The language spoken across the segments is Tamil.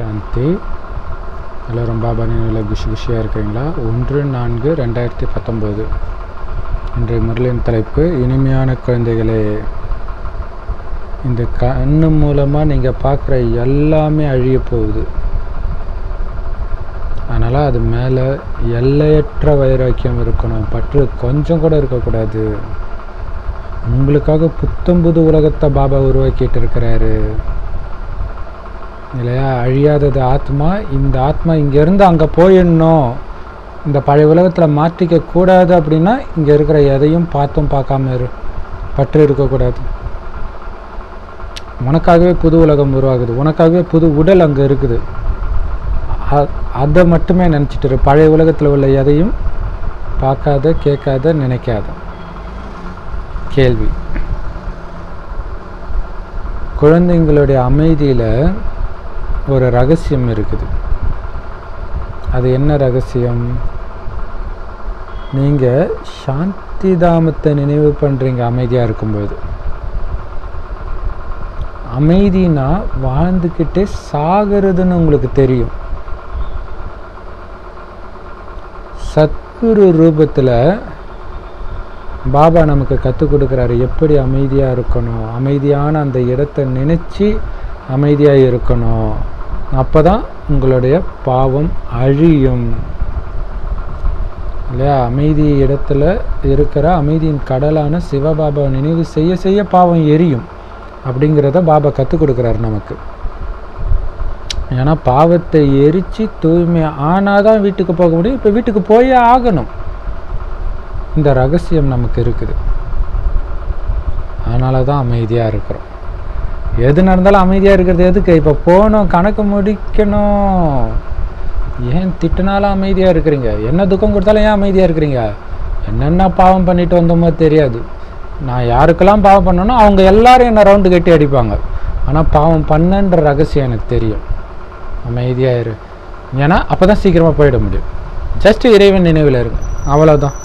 சாந்தி. எல்லோரும் பாபா நினைவில் குஷியாக இருக்கிறீங்களா? 1/4/2019 இன்றைய முரளின் தலைப்பு இனிமையான குழந்தைகளே. இந்த கண்ணு மூலமாக நீங்கள் பார்க்குற எல்லாமே அழிய போகுது. அதனால் அது மேலே எல்லையற்ற வைராக்கியம் இருக்கணும், பற்று கொஞ்சம் கூட இருக்கக்கூடாது. உங்களுக்காக புத்தம்புது உலகத்தை பாபா உருவாக்கிட்டு இருக்கிறாரு இல்லையா? அழியாதது ஆத்மா. இந்த ஆத்மா இங்கேருந்து அங்கே போயிடணும், இந்த பழைய உலகத்தில் மாற்றிக்க கூடாது அப்படின்னா இங்கே இருக்கிற எதையும் பார்த்தும் பார்க்காம பற்று இருக்கக்கூடாது. உனக்காகவே புது உலகம் உருவாகுது, உனக்காகவே புது உடல் அங்கே இருக்குது. அதை மட்டுமே நினச்சிட்டு பழைய உலகத்தில் உள்ள எதையும் பார்க்காத, கேட்காத, நினைக்காத. கேள்வி: குழந்தைங்களுடைய அமைதியில் ஒரு ரகசியம் இருக்குது. அது என்ன ரகசியம்? நீங்கள் சாந்தி தாமத்தை நினைவு பண்ணுறீங்க அமைதியாக இருக்கும்போது. அமைதினா வாழ்ந்துக்கிட்டே சாகிறதுன்னு உங்களுக்கு தெரியும். சத்குரு ரூபத்தில் பாபா நமக்கு கற்றுக் கொடுக்குறாரு எப்படி அமைதியாக இருக்கணும். அமைதியான அந்த இடத்தை நினச்சி அமைதியாக இருக்கணும். அப்போ தான் உங்களுடைய பாவம் அழியும் இல்லையா? அமைதி இடத்துல இருக்கிற அமைதியின் கடலான சிவபாபா நினைவு செய்ய செய்ய பாவம் எரியும் அப்படிங்கிறத பாபா கற்றுக் கொடுக்குறாரு நமக்கு. ஏன்னா பாவத்தை எரித்து தூய்மை ஆனால் தான் வீட்டுக்கு போக முடியும். இப்போ வீட்டுக்கு போயே ஆகணும். இந்த ரகசியம் நமக்கு இருக்குது. அதனால தான் அமைதியாக இருக்கிறோம். எது நடந்தாலும் அமைதியாக இருக்கிறது எதுக்கு? இப்போ போகணும், கணக்கு முடிக்கணும். ஏன் திட்டினாலும் அமைதியாக இருக்கிறீங்க? என்ன துக்கம் கொடுத்தாலும் ஏன் அமைதியாக இருக்கிறீங்க? என்னென்ன பாவம் பண்ணிட்டு வந்தோமோ தெரியாது. நான் யாருக்கெல்லாம் பாவம் பண்ணனோ அவங்க எல்லாரும் என்னை ரவுண்டு கட்டி அடிப்பாங்க. ஆனால் பாவம் பண்ணன்ற ரகசியம் எனக்கு தெரியும். அமைதியாக இரு. ஏன்னா அப்போ தான் சீக்கிரமாக போயிட முடியும். ஜஸ்ட் இறைவன் நினைவில் இருங்க, அவ்வளோதான்.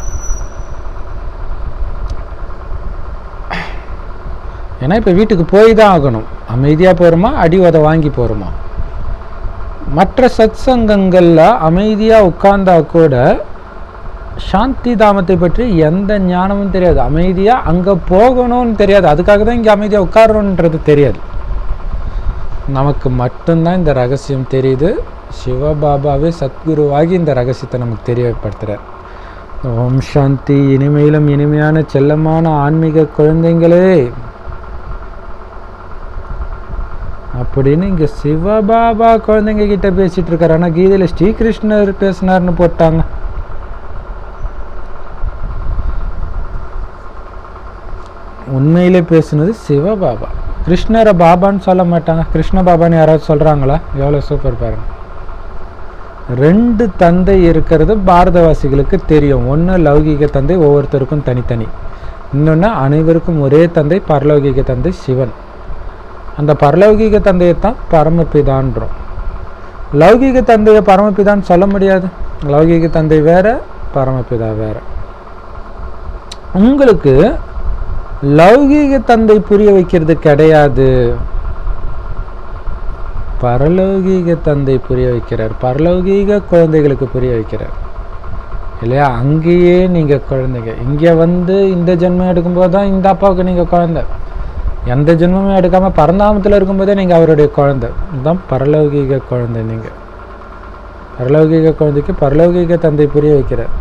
ஏன்னா இப்போ வீட்டுக்கு போய் தான் ஆகணும். அமைதியாக போகிறோமா, அடி உதை வாங்கி போகிறோமா? மற்ற சத் சங்கங்களில் அமைதியாக உட்கார்ந்தா கூட சாந்தி தாமத்தை பற்றி எந்த ஞானமும் தெரியாது. அமைதியாக அங்கே போகணும்னு தெரியாது. அதுக்காக தான் இங்கே அமைதியாக உட்காரணுன்றது தெரியாது. நமக்கு மட்டும்தான் இந்த ரகசியம் தெரியுது. சிவபாபாவே சத்குருவாகி இந்த ரகசியத்தை நமக்கு தெரியப்படுத்துகிறார். ஓம் சாந்தி. இனிமையிலும் இனிமையான செல்லமான ஆன்மீக குழந்தைங்களே, அப்படின்னு இங்கே சிவபாபா குழந்தைங்க கிட்ட பேசிட்டு இருக்காரு. ஆனால் கீதையில் ஸ்ரீகிருஷ்ணர் பேசினார்னு போட்டாங்க. உண்மையிலே பேசுனது சிவபாபா. கிருஷ்ணரை பாபான்னு சொல்ல மாட்டாங்க. கிருஷ்ண பாபான்னு யாராவது சொல்கிறாங்களா? எவ்வளோ சூப்பர் பாருங்க. 2 தந்தை இருக்கிறது பாரதவாசிகளுக்கு தெரியும். ஒன்று லௌகீக தந்தை, ஒவ்வொருத்தருக்கும் தனித்தனி. இன்னொன்று அனைவருக்கும் ஒரே தந்தை, பரலௌகீக தந்தை சிவன். அந்த பரலௌகீக தந்தையை தான் பரமபிதான்றோம். லௌகீக தந்தையை பரமபிதான்னு சொல்ல முடியாது. லௌகீக தந்தை வேற, பரமபிதா வேற. உங்களுக்கு லௌகீக தந்தை புரிய வைக்கிறது கிடையாது, பரலௌகீக தந்தை புரிய வைக்கிறார். பரலௌகீக குழந்தைகளுக்கு புரிய வைக்கிறார் இல்லையா? அங்கேயே நீங்கள் குழந்தைங்க. இங்கே வந்து இந்த ஜென்மம் எடுக்கும்போது தான் இந்த அப்பாவுக்கு நீங்கள் குழந்தை. எந்த ஜென்மமும் எடுக்காமல் பரந்தாமத்தில் இருக்கும்போதே நீங்கள் அவருடைய குழந்தை. இதுதான் பரலௌகீக குழந்தை. நீங்கள் பரலௌகீக குழந்தைக்கு பரலௌகீக தந்தை புரிய வைக்கிறார்.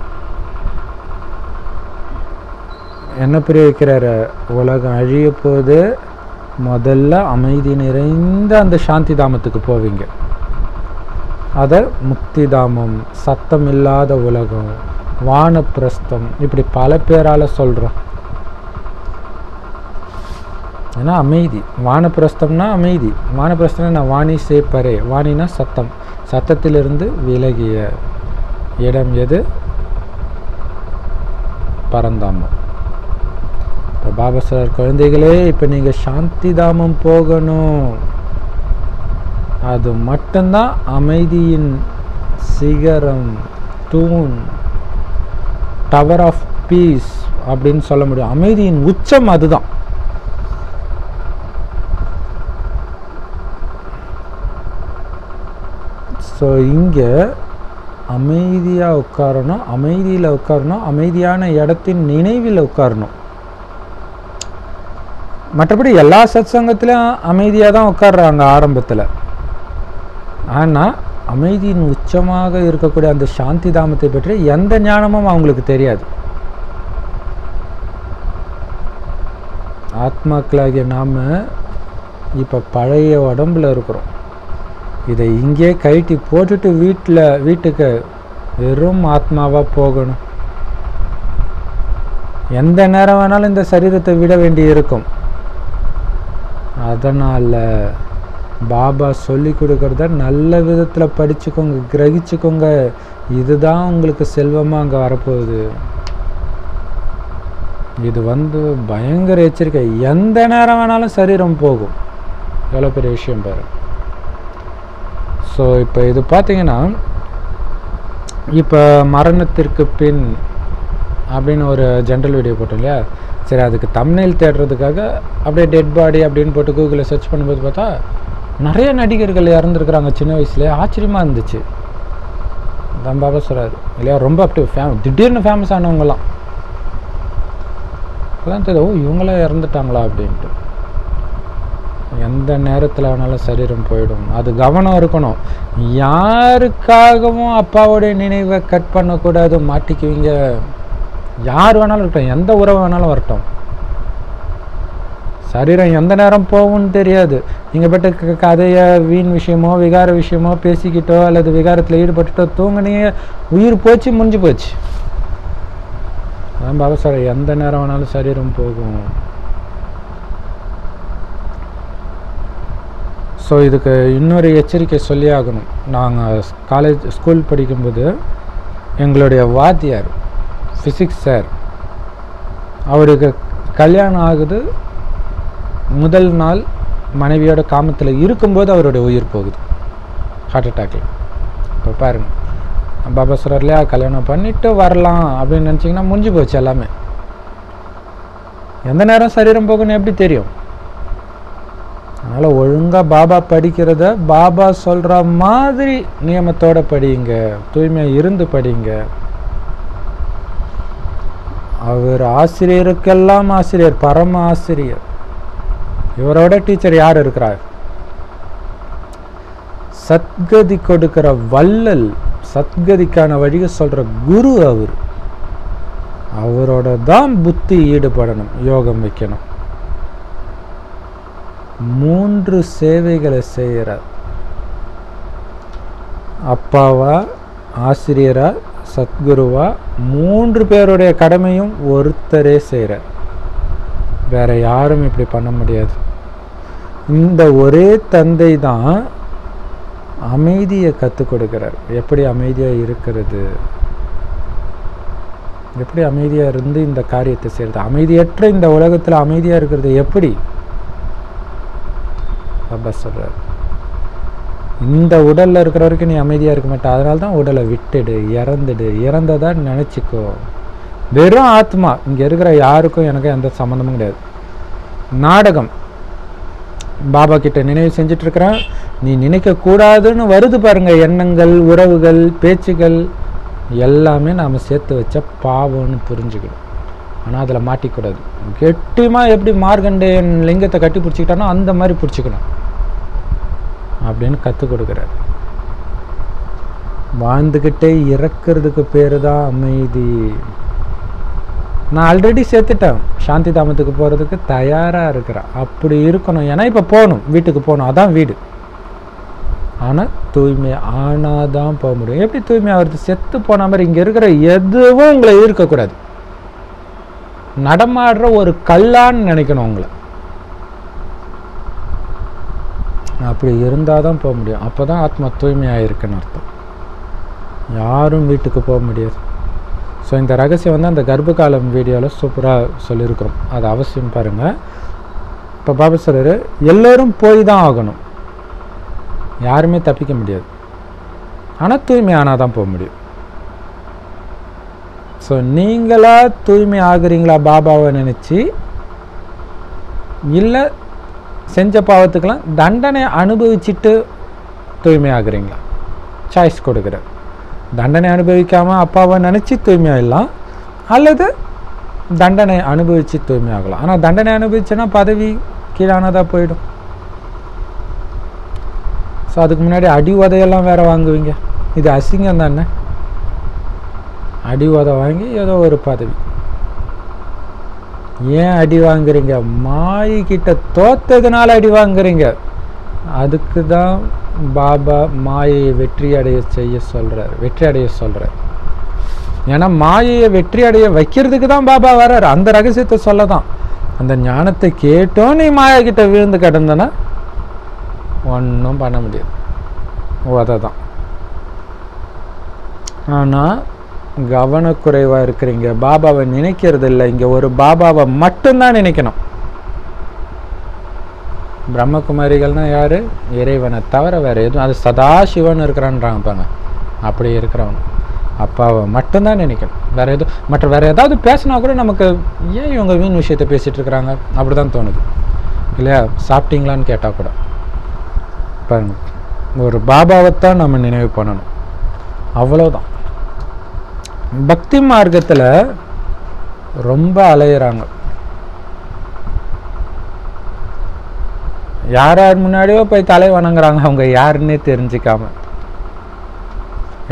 என்ன புரிய வைக்கிறாரு? உலகம் அழிய போது முதல்ல அமைதி நிறைந்த அந்த சாந்தி தாமத்துக்கு போவீங்க. அதை முக்தி தாமம், சத்தம் இல்லாத உலகம், வானப்பிரஸ்தம், இப்படி பல பேரால் சொல்கிறோம். ஏன்னா அமைதி. வானப்பிரஸ்தம்னா அமைதி. வானப்பிரஸ்தம்னா வாணி சேப்பரே. வாணினா சத்தம். சத்தத்திலிருந்து விலகிய இடம் எது? பரந்தாமம். இப்போ பாபா சார் குழந்தைகளே, இப்போ நீங்கள் சாந்தி தாமம் போகணும். அது மட்டும்தான் அமைதியின் சிகரம், தூண், டவர் ஆஃப் பீஸ் அப்படின்னு சொல்ல முடியும். அமைதியின் உச்சம் அதுதான். ஸோ இங்கே அமைதியாக உட்காரணும், அமைதியில் உட்காரணும், அமைதியான இடத்தின் நினைவில் உட்காரணும். மற்றபடி எல்லா சத்சங்கத்திலும் அமைதியாக தான் உட்கார்றாங்க ஆரம்பத்தில். ஆனால் அமைதியின் உச்சமாக இருக்கக்கூடிய அந்த சாந்தி தாமத்தை பற்றி எந்த ஞானமும் அவங்களுக்கு தெரியாது. ஆத்மாக்களாகிய நாம் இப்போ பழைய உடம்புல இருக்கிறோம். இதை இங்கே கழட்டி போட்டுட்டு வீட்டுக்கு வெறும் ஆத்மாவாக போகணும். எந்த நேரம் வேணாலும் இந்த சரீரத்தை விட வேண்டி இருக்கும். அதனால் பாபா சொல்லி கொடுக்குறத நல்ல விதத்தில் படிச்சுக்கோங்க, கிரகிச்சுக்கோங்க. இதுதான் உங்களுக்கு செல்வமாக அங்கே வரப்போகுது. இது பயங்கர எச்சரிக்கை. எந்த நேரம் வேணாலும் சரீரம் போகும். எவ்வளோ பெரிய விஷயம் பாரு. ஸோ இப்போ இது பார்த்தீங்கன்னா, இப்போ மரணத்திற்கு பின் அப்படின்னு ஒரு ஜென்ரல் வீடியோ போட்டோம் இல்லையா? சரி, அதுக்கு தம்ப்நெயில் தேடுறதுக்காக அப்படியே டெட் பாடி அப்படின்னு போட்டு கூகுளில் சர்ச் பண்ணும்போது பார்த்தா நிறைய நடிகர்கள் இறந்துருக்குறாங்க சின்ன வயசுலேயே. ஆச்சரியமாக இருந்துச்சு. தான் பாபா சொல்கிறாரு இல்லையா, ரொம்ப அப்படியே திடீர்னு ஃபேமஸ் ஆனவங்களாம். அப்போதான் தெரியும், இவங்களாம் இறந்துட்டாங்களா அப்படின்ட்டு. எந்த நேரத்தில் வேணாலும் சரீரம் போயிடும். அது கவனம் இருக்கணும். யாருக்காகவும் அப்பாவோடைய நினைவை கட் பண்ணக்கூடாது. மாட்டிக்குவீங்க. யார் வேணாலும் இருக்கட்டும், எந்த உறவு வேணாலும் வரட்டும், சரீரம் எந்த நேரம் போகும்னு தெரியாது. நீங்கள் பட்ட கதையை வீண் விஷயமோ விகார விஷயமோ பேசிக்கிட்டோ அல்லது விகாரத்தில் ஈடுபட்டுட்டோ தூங்குனீங்க, உயிர் போச்சு, முடிஞ்சு போச்சு. அதான் பாபா சார், எந்த நேரம் வேணாலும் சரீரம் போகும். ஸோ இதுக்கு இன்னொரு எச்சரிக்கை சொல்லி ஆகணும். நாங்கள் ஸ்கூல் படிக்கும்போது எங்களுடைய வாத்தியார் ஃபிசிக்ஸ் சார், அவருக்கு கல்யாணம் ஆகுது. முதல் நாள் மனைவியோட காமத்தில் இருக்கும்போது அவருடைய உயிர் போகுது, ஹார்ட் அட்டாக்கில். இப்போ பாருங்க, பாபா சொல்கிறார் இல்லையா, கல்யாணம் பண்ணிவிட்டு வரலாம் அப்படின்னு நினச்சிங்கன்னா முடிஞ்சு போச்சு எல்லாமே. எந்த நேரம் சரீரம் போகுன்னு எப்படி தெரியும்? அதனால் ஒழுங்காக பாபா படிக்கிறத பாபா சொல்கிற மாதிரி நியமத்தோடு படிங்க, தூய்மையாக இருந்து படிங்க. அவர் ஆசிரியருக்கெல்லாம் ஆசிரியர், பரம ஆசிரியர். இவரோட டீச்சர் யார் இருக்கிறார்? சத்கதி கொடுக்கிற வள்ளல், சத்கதிக்கான வழியை சொல்கிற குரு அவர். அவரோட தான் புத்தி ஈடுபடணும், யோகம் வைக்கணும். 3 சேவைகளை செய்கிறார். அப்பாவா, ஆசிரியரா, சத்குருவா, 3 பேருடைய கடமையும் ஒருத்தரே செய்கிறார். வேற யாரும் இப்படி பண்ண முடியாது. இந்த ஒரே தந்தை தான் அமைதியை கற்றுக் கொடுக்கிறார். எப்படி அமைதியாக இருக்கிறது, எப்படி அமைதியாக இருந்து இந்த காரியத்தை செய்கிறது. அமைதியற்ற இந்த உலகத்தில் அமைதியாக இருக்கிறது எப்படி? பாபா சொல்கிறார், இந்த உடலில் இருக்கிற வரைக்கும் நீ அமைதியாக இருக்க மாட்டே. அதனால தான் உடலை விட்டுடு, இறந்துடு. இறந்ததா நினச்சிக்கோ. வெறும் ஆத்மா. இங்கே இருக்கிற யாருக்கும் எனக்கு எந்த சம்மந்தமும் கிடையாது. நாடகம் பாபா கிட்ட நினைவு செஞ்சிட்ருக்கிறேன். நீ நினைக்கக்கூடாதுன்னு வருது பாருங்க, எண்ணங்கள், உறவுகள், பேச்சுகள் எல்லாமே நாம் சேர்த்து வச்ச பாவம்னு புரிஞ்சுக்கணும். ஆனால் அதில் மாட்டிக்கூடாது. கெட்டியமாக எப்படி மார்கண்டேயன் லிங்கத்தை கட்டி பிடிச்சிக்கிட்டானோ அந்த மாதிரி பிடிச்சிக்கணும் அப்படின்னு கற்றுக் கொடுக்குறாரு. வாழ்ந்துக்கிட்டே இறக்கிறதுக்கு பேர் தான் அமைதி. நான் ஆல்ரெடி சேர்த்துட்டேன், சாந்தி தாமத்துக்கு போகிறதுக்கு தயாராக இருக்கிறேன். அப்படி இருக்கணும். ஏன்னா இப்போ போகணும், வீட்டுக்கு போகணும், அதான் வீடு. ஆனால் தூய்மை ஆனால் தான் போக முடியும். எப்படி தூய்மை ஆகிறது? செத்து போன மாதிரி இங்கே இருக்கிற எதுவும் உங்களை இருக்கக்கூடாது. நடமாடுற ஒரு கல்லான்னு நினைக்கணும் உங்களை. அப்படி இருந்தால் தான் போக முடியும். அப்போ தான் ஆத்மா தூய்மையாக இருக்குன்னு அர்த்தம். யாரும் வீட்டுக்கு போக முடியாது. ஸோ இந்த ரகசியம் அந்த கர்ப்பகாலம் வீடியோவில் சூப்பராக சொல்லியிருக்கிறோம். அது அவசியம் பாருங்கள். இப்போ பாபா சொல்றாரு, எல்லோரும் போய் தான் ஆகணும், யாருமே தப்பிக்க முடியாது. ஆனால் தூய்மை ஆனால் தான் போக முடியும். ஸோ நீங்களா தூய்மை ஆகுறீங்களா பாபாவை நினச்சி? இல்லை செஞ்ச பாவத்துக்கெல்லாம் தண்டனை அனுபவிச்சுட்டு தூய்மை ஆகுறீங்களா? சாய்ஸ் கொடுக்குறார். தண்டனை அனுபவிக்காமல் அப்பாவை நினச்சி தூய்மையாகலாம், அல்லது தண்டனை அனுபவித்து தூய்மையாகலாம். ஆனால் தண்டனை அனுபவிச்சுன்னா பதவி கீழானதாக போயிடும். ஸோ அதுக்கு முன்னாடி அடி உதையெல்லாம் வேறு வாங்குவீங்க. இது அசிங்கம் தானே. அடி உதை வாங்கி ஏதோ ஒரு பதவி. ஏன் அடி வாங்குறீங்க? மாயிக்கிட்ட தோத்ததுனால அடி வாங்குறீங்க. அதுக்கு தான் பாபா மாயையை வெற்றி அடைய சொல்கிறார். ஏன்னா மாயையை வெற்றி அடைய வைக்கிறதுக்கு தான் பாபா வர்றார். அந்த ரகசியத்தை சொல்ல தான். அந்த ஞானத்தை கேட்டோம் நீ மாயா கிட்ட விழுந்து கிடந்தனா ஒன்றும் பண்ண முடியாது. அதை தான். ஆனால் கவனக்குறைவாக இருக்கிறீங்க. பாபாவை நினைக்கிறது இல்லை. இங்கே ஒரு பாபாவை மட்டும்தான் நினைக்கணும். பிரம்மகுமாரிகள்னால் யார்? இறைவனை தவிர வேறு எதுவும். அது சதாசிவன் இருக்கிறான்றாங்க பாருங்க. அப்படி இருக்கிறவன் அப்பாவை மட்டும்தான் நினைக்கணும். வேறு ஏதாவது பேசினா கூட நமக்கு ஏன் இவங்க வீண் விஷயத்தை பேசிகிட்டு இருக்கிறாங்க அப்படி தான் தோணுது இல்லையா? சாப்பிட்டீங்களான்னு கேட்டால் கூட பாருங்க, ஒரு பாபாவைத்தான் நம்ம நினைவு பண்ணணும். அவ்வளோதான். பக்தி மார்க்கத்தில் ரொம்ப அலையிறாங்க. யார் முன்னாடியோ போய் தலை வணங்குறாங்க, அவங்க யாருன்னே தெரிஞ்சிக்காம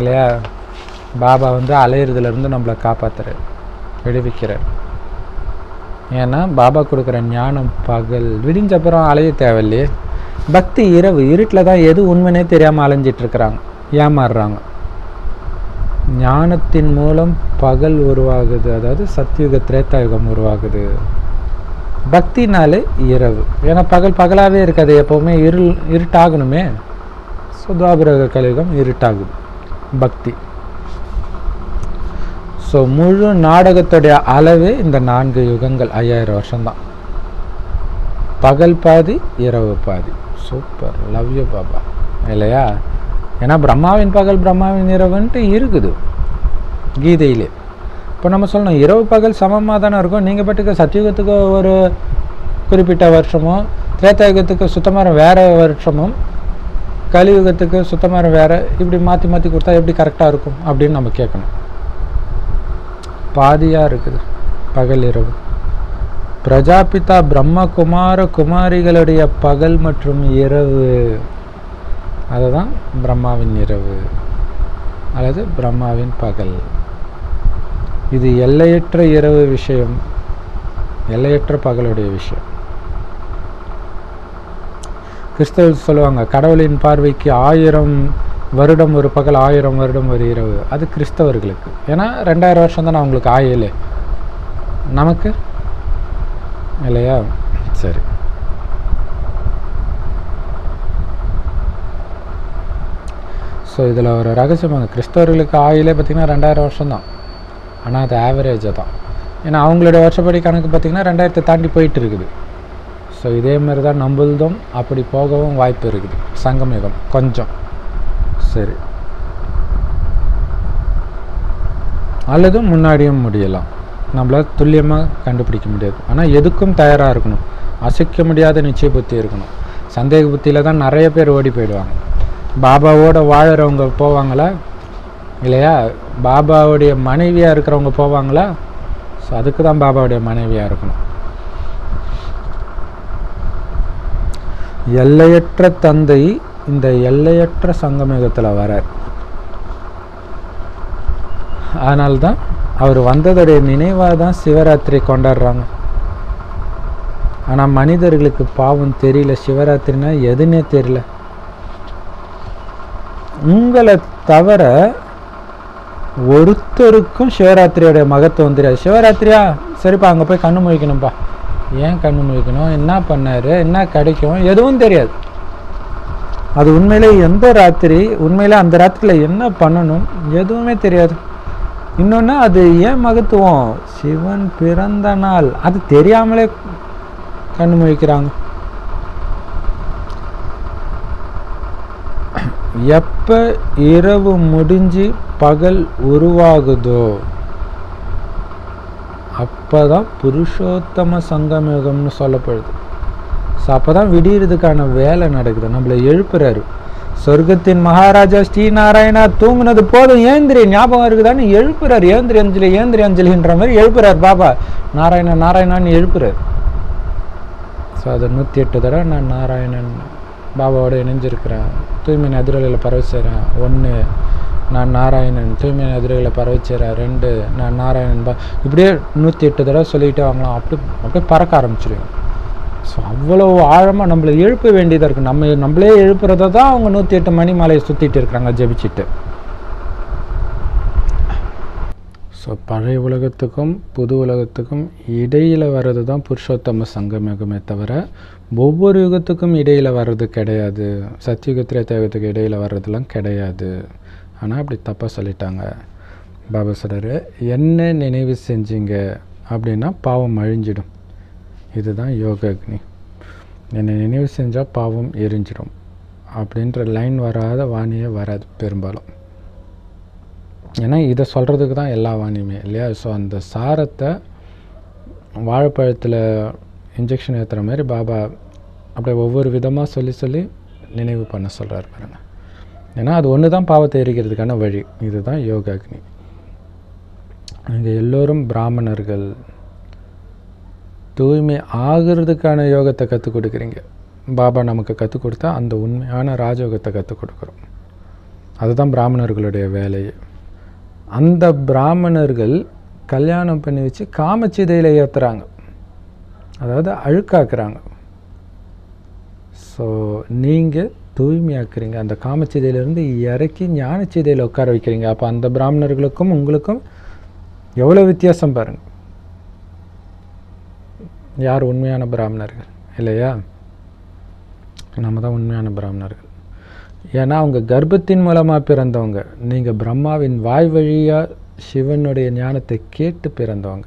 இல்லையா? பாபா அலையிறதுலேருந்து நம்மளை காப்பாற்றுறார், விடுவிக்கிறார். ஏன்னா பாபா கொடுக்குற ஞானம் பகல், விடிஞ்சப்புறம் அலைய தேவையில்லையே. பக்தி இரவு, இருட்டில் தான் எது உண்மைனே தெரியாமல் அலைஞ்சிட்ருக்கிறாங்க, ஏமாறுறாங்க. ஞானத்தின் மூலம் பகல் உருவாகுது, அதாவது சத்தியுக திரேதாயுகம் உருவாகுது. பக்தினாலே இரவு. ஏன்னா பகலாகவே இருக்காது, எப்போவுமே இருட்டாகணுமே. சுதாபிரக கலியுகம் இருட்டாகுது பக்தி. ஸோ முழு நாடகத்துடைய அளவே இந்த 4 யுகங்கள் 5000 வருஷம்தான். பகல் பாதி இரவு பாதி. சூப்பர், லவ் யூ பாபா இல்லையா? ஏன்னா பிரம்மாவின் பகல் பிரம்மாவின் இரவுன்ட்டு இருக்குது கீதையிலே. இப்போ நம்ம சொல்லணும் இரவு பகல் சமமாக தானே இருக்கும். நீங்கள் பாட்டுக்கு சத்தியுகத்துக்கு ஒரு குறிப்பிட்ட வருஷமும், திரேதாயுகத்துக்கு சுத்தமாக வேறு வருஷமும், கலியுகத்துக்கு சுத்தமாக வேறு, இப்படி மாற்றி மாற்றி கொடுத்தா எப்படி கரெக்டாக இருக்கும் அப்படின்னு நம்ம கேட்கணும். பாதியாக இருக்குது பகல் இரவு. பிரஜாபிதா பிரம்மகுமார குமாரிகளுடைய பகல் மற்றும் இரவு, அதுதான் பிரம்மாவின் இரவு அல்லது பிரம்மாவின் பகல். இது எல்லையற்ற இரவு விஷயம், எல்லையற்ற பகலுடைய விஷயம். கிறிஸ்தவர்கள் சொல்லுவாங்க கடவுளின் பார்வைக்கு 1000 வருடம் ஒரு பகல், 1000 வருடம் ஒரு இரவு. அது கிறிஸ்தவர்களுக்கு. ஏன்னா 2000 வருஷம் தானே அவங்களுக்கு ஆயிலே, நமக்கு இல்லையா? சரி, ஸோ இதில் ஒரு ரகசியமாக கிறிஸ்தவர்களுக்கு ஆயிலே பார்த்திங்கன்னா 2000 வருஷம்தான். ஆனால் அது ஆவரேஜாக தான். ஏன்னா அவங்களுடைய வருஷப்படி கணக்கு பார்த்திங்கன்னா 2000 தாண்டி போயிட்டு இருக்குது. ஸோ இதே மாதிரி தான் நம்மளுதும் அப்படி போகவும் வாய்ப்பு இருக்குது. சங்கமயுகம் கொஞ்சம் சரி, அல்லது முன்னாடியும் முடியலாம். நம்மளால் துல்லியமாக கண்டுபிடிக்க முடியாது. ஆனால் எதுக்கும் தயாராக இருக்கணும். அசைக்க முடியாத நிச்சய புத்தி இருக்கணும். சந்தேக புத்தியில் தான் நிறைய பேர் ஓடி போயிடுவாங்க. பாபாவோட வாழறவங்க போவாங்களா இல்லையா? பாபாவுடைய மனைவியாக இருக்கிறவங்க போவாங்களா? ஸோ அதுக்கு தான் பாபாவுடைய மனைவியாக இருக்கணும். எல்லையற்ற தந்தை இந்த எல்லையற்ற சங்கமயுகத்தில் வரார். அதனால்தான் அவர் வந்ததுடைய நினைவாக தான் சிவராத்திரி கொண்டாடுறாங்க. ஆனால் மனிதர்களுக்கு பாவம் தெரியல, சிவராத்திரினா எதுன்னே தெரியல. உங்களை தவிர ஒருத்தருக்கும் சிவராத்திரியோடைய மகத்துவம் தெரியாது. சிவராத்திரியா சரிப்பா அங்கே போய் கண்ணு முழிக்கணும்ப்பா. ஏன் கண்ணு முழிக்கணும், என்ன பண்ணார், என்ன கிடைக்கும், எதுவும் தெரியாது. அது உண்மையிலே எந்த ராத்திரி, உண்மையிலே அந்த ராத்திரியில் என்ன பண்ணணும் எதுவுமே தெரியாது. இன்னொன்று அது ஏன் மகத்துவம், சிவன் பிறந்த நாள், அது தெரியாமலே கண்ணு முழிக்கிறாங்க. எப்போ இரவு முடிஞ்சு பகல் உருவாகுதோ அப்போ தான் புருஷோத்தம சங்கமயுகம்னு சொல்லப்படுது. ஸோ அப்போ தான் விடியறதுக்கான வேலை நடக்குது. நம்மளை எழுப்புறாரு. சொர்க்கத்தின் மகாராஜா ஸ்ரீநாராயணா தூங்குனது போதும், ஏந்திரி, ஞாபகம் இருக்குதான்னு எழுப்புறார். ஏந்திரி அஞ்சலி, ஏந்திரி அஞ்சலின்ற மாதிரி எழுப்புறார் பாபா. நாராயணா நாராயணான்னு எழுப்புறார். ஸோ அது 108 தடவை நான் நாராயணன் பாபாவோட இணைஞ்சிருக்கிறேன், தூய்மையின் அதிர்வுகளில் பரவ செய்கிறேன். 1 நான் நாராயணன் தூய்மையின் அதிர்வுகளை பரவ செய்கிறேன். 2 நான் நாராயணன் இப்படியே 108 தடவை சொல்லிக்கிட்டே வாங்கலாம். அப்படியே பறக்க ஆரம்பிச்சிடுவோம். ஸோ அவ்வளோ ஆழமாக நம்மளை எழுப்ப வேண்டியதாக இருக்குது. நம்மளே எழுப்புறத தான் அவங்க 108 மணி மாலையை சுற்றிட்டு இருக்கிறாங்க ஜபிச்சுட்டு. ஸோ பழைய உலகத்துக்கும் புது உலகத்துக்கும் இடையில் வர்றது தான் புருஷோத்தம சங்கமயுகமே தவிர ஒவ்வொரு யுகத்துக்கும் இடையில் வர்றது கிடையாது. சத்தியுக திரேதாயுகத்துக்கு இடையில் வர்றதுலாம் கிடையாது. ஆனால் அப்படி தப்பாக சொல்லிட்டாங்க. பாபா சொல்கிறாரு, என்ன நினைவு செஞ்சீங்க அப்படின்னா பாவம் அழிஞ்சிடும். இதுதான் யோக அக்னி. என்னை நினைவு செஞ்சால் பாவம் எரிஞ்சிடும் அப்படின்ற லைன் வராத வாணியே வராது பெரும்பாலும். ஏன்னா இதை சொல்கிறதுக்கு தான் எல்லா வாணியுமே இல்லையா. ஸோ அந்த சாரத்தை வாழைப்பழத்தில் இன்ஜெக்ஷன் ஏற்றுற மாதிரி பாபா அப்படியே ஒவ்வொரு விதமாக சொல்லி நினைவு பண்ண சொல்கிறார் பாருங்க. ஏன்னா அது ஒன்று தான் பாவத்தை எரிக்கிறதுக்கான வழி. இதுதான் யோக அக்னி. நீங்கள் எல்லோரும் பிராமணர்கள், தூய்மை ஆகிறதுக்கான யோகத்தை கற்றுக் கொடுக்குறீங்க. பாபா நமக்கு கற்றுக் கொடுத்தா அந்த உண்மையான ராஜயோகத்தை கற்றுக் கொடுக்குறோம். அதுதான் பிராமணர்களுடைய வேலையை. அந்த பிராமணர்கள் கல்யாணம் பண்ணி வச்சு காமச்சிதையில் ஏற்றுறாங்க, அதாவது அழுக்காக்குறாங்க. ஸோ நீங்கள் தூய்மையாக்குறீங்க, அந்த காமச்சிதையிலேருந்து இறக்கி ஞானச்சிதையில் உட்கார வைக்கிறீங்க. அப்போ அந்த பிராமணர்களுக்கும் உங்களுக்கும் எவ்வளோ வித்தியாசம் பாருங்கள். யார் உண்மையான பிராமணர்கள் இல்லையா? நம்ம தான் உண்மையான பிராமணர்கள். ஏன்னா அவங்க கர்ப்பத்தின் மூலமாக பிறந்தவங்க. நீங்கள் பிரம்மாவின் வாய் வழியாக சிவனுடைய ஞானத்தை கேட்டு பிறந்தவங்க.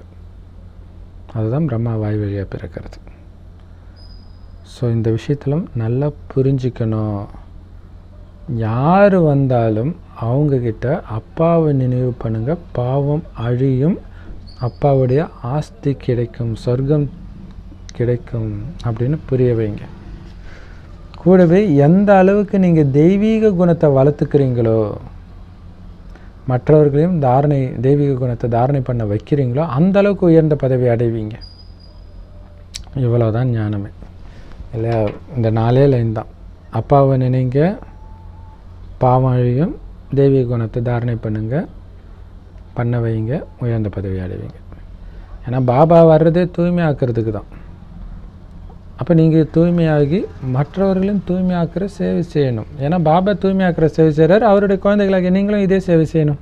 அதுதான் பிரம்மா வாய் வழியாக பிறக்கிறது. ஸோ இந்த விஷயத்திலும் நல்லா புரிஞ்சிக்கணும். யார் வந்தாலும் அவங்கக்கிட்ட அப்பாவை நினைவு பண்ணுங்கள், பாவம் அழியும், அப்பாவுடைய ஆஸ்தி கிடைக்கும், சொர்க்கம் கிடைக்கும் அப்படின்னு புரிய வைங்க. கூடவே எந்த அளவுக்கு நீங்கள் தெய்வீக குணத்தை வளர்த்துக்கிறீங்களோ, மற்றவர்களையும் தெய்வீக குணத்தை தாரணை பண்ண வைக்கிறீங்களோ, அந்த அளவுக்கு உயர்ந்த பதவி அடைவீங்க. இவ்வளோதான் ஞானமே இல்லையா? இந்த 4 லைன் தான். அப்பாவை நினைங்க, பாவம் அழியும், தெய்வீக குணத்தை தாரணை பண்ண வைங்க, உயர்ந்த பதவி அடைவீங்க. ஏன்னா பாபா வர்றதே தூய்மையாக்குறதுக்கு தான். அப்போ நீங்கள் தூய்மையாகி மற்றவர்களும் தூய்மையாக்குற சேவை செய்யணும். ஏன்னா பாபா தூய்மையாக்குற சேவை செய்கிறார், அவருடைய குழந்தைகளாகி நீங்களும் இதே சேவை செய்யணும்.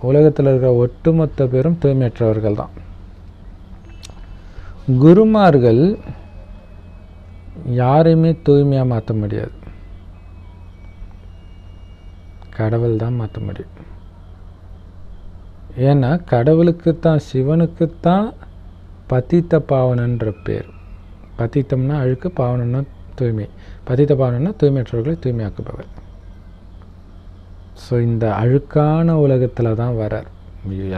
உலகத்தில் இருக்கிற ஒட்டுமொத்த பேரும் தூய்மையற்றவர்கள் தான். குருமார்கள் யாரையுமே தூய்மையாக மாற்ற முடியாது, கடவுள் தான் மாற்ற முடியும். ஏன்னா கடவுளுக்குத்தான், சிவனுக்குத்தான் பதித்த பாவனன்ற பேர். பதித்தம்னா அழுக்கு, பாவனம்னா தூய்மை. பதித்த பாவனம்னா தூய்மையற்றவர்களை தூய்மையாக்குபவர். ஸோ இந்த அழுக்கான உலகத்தில் தான் வரார்.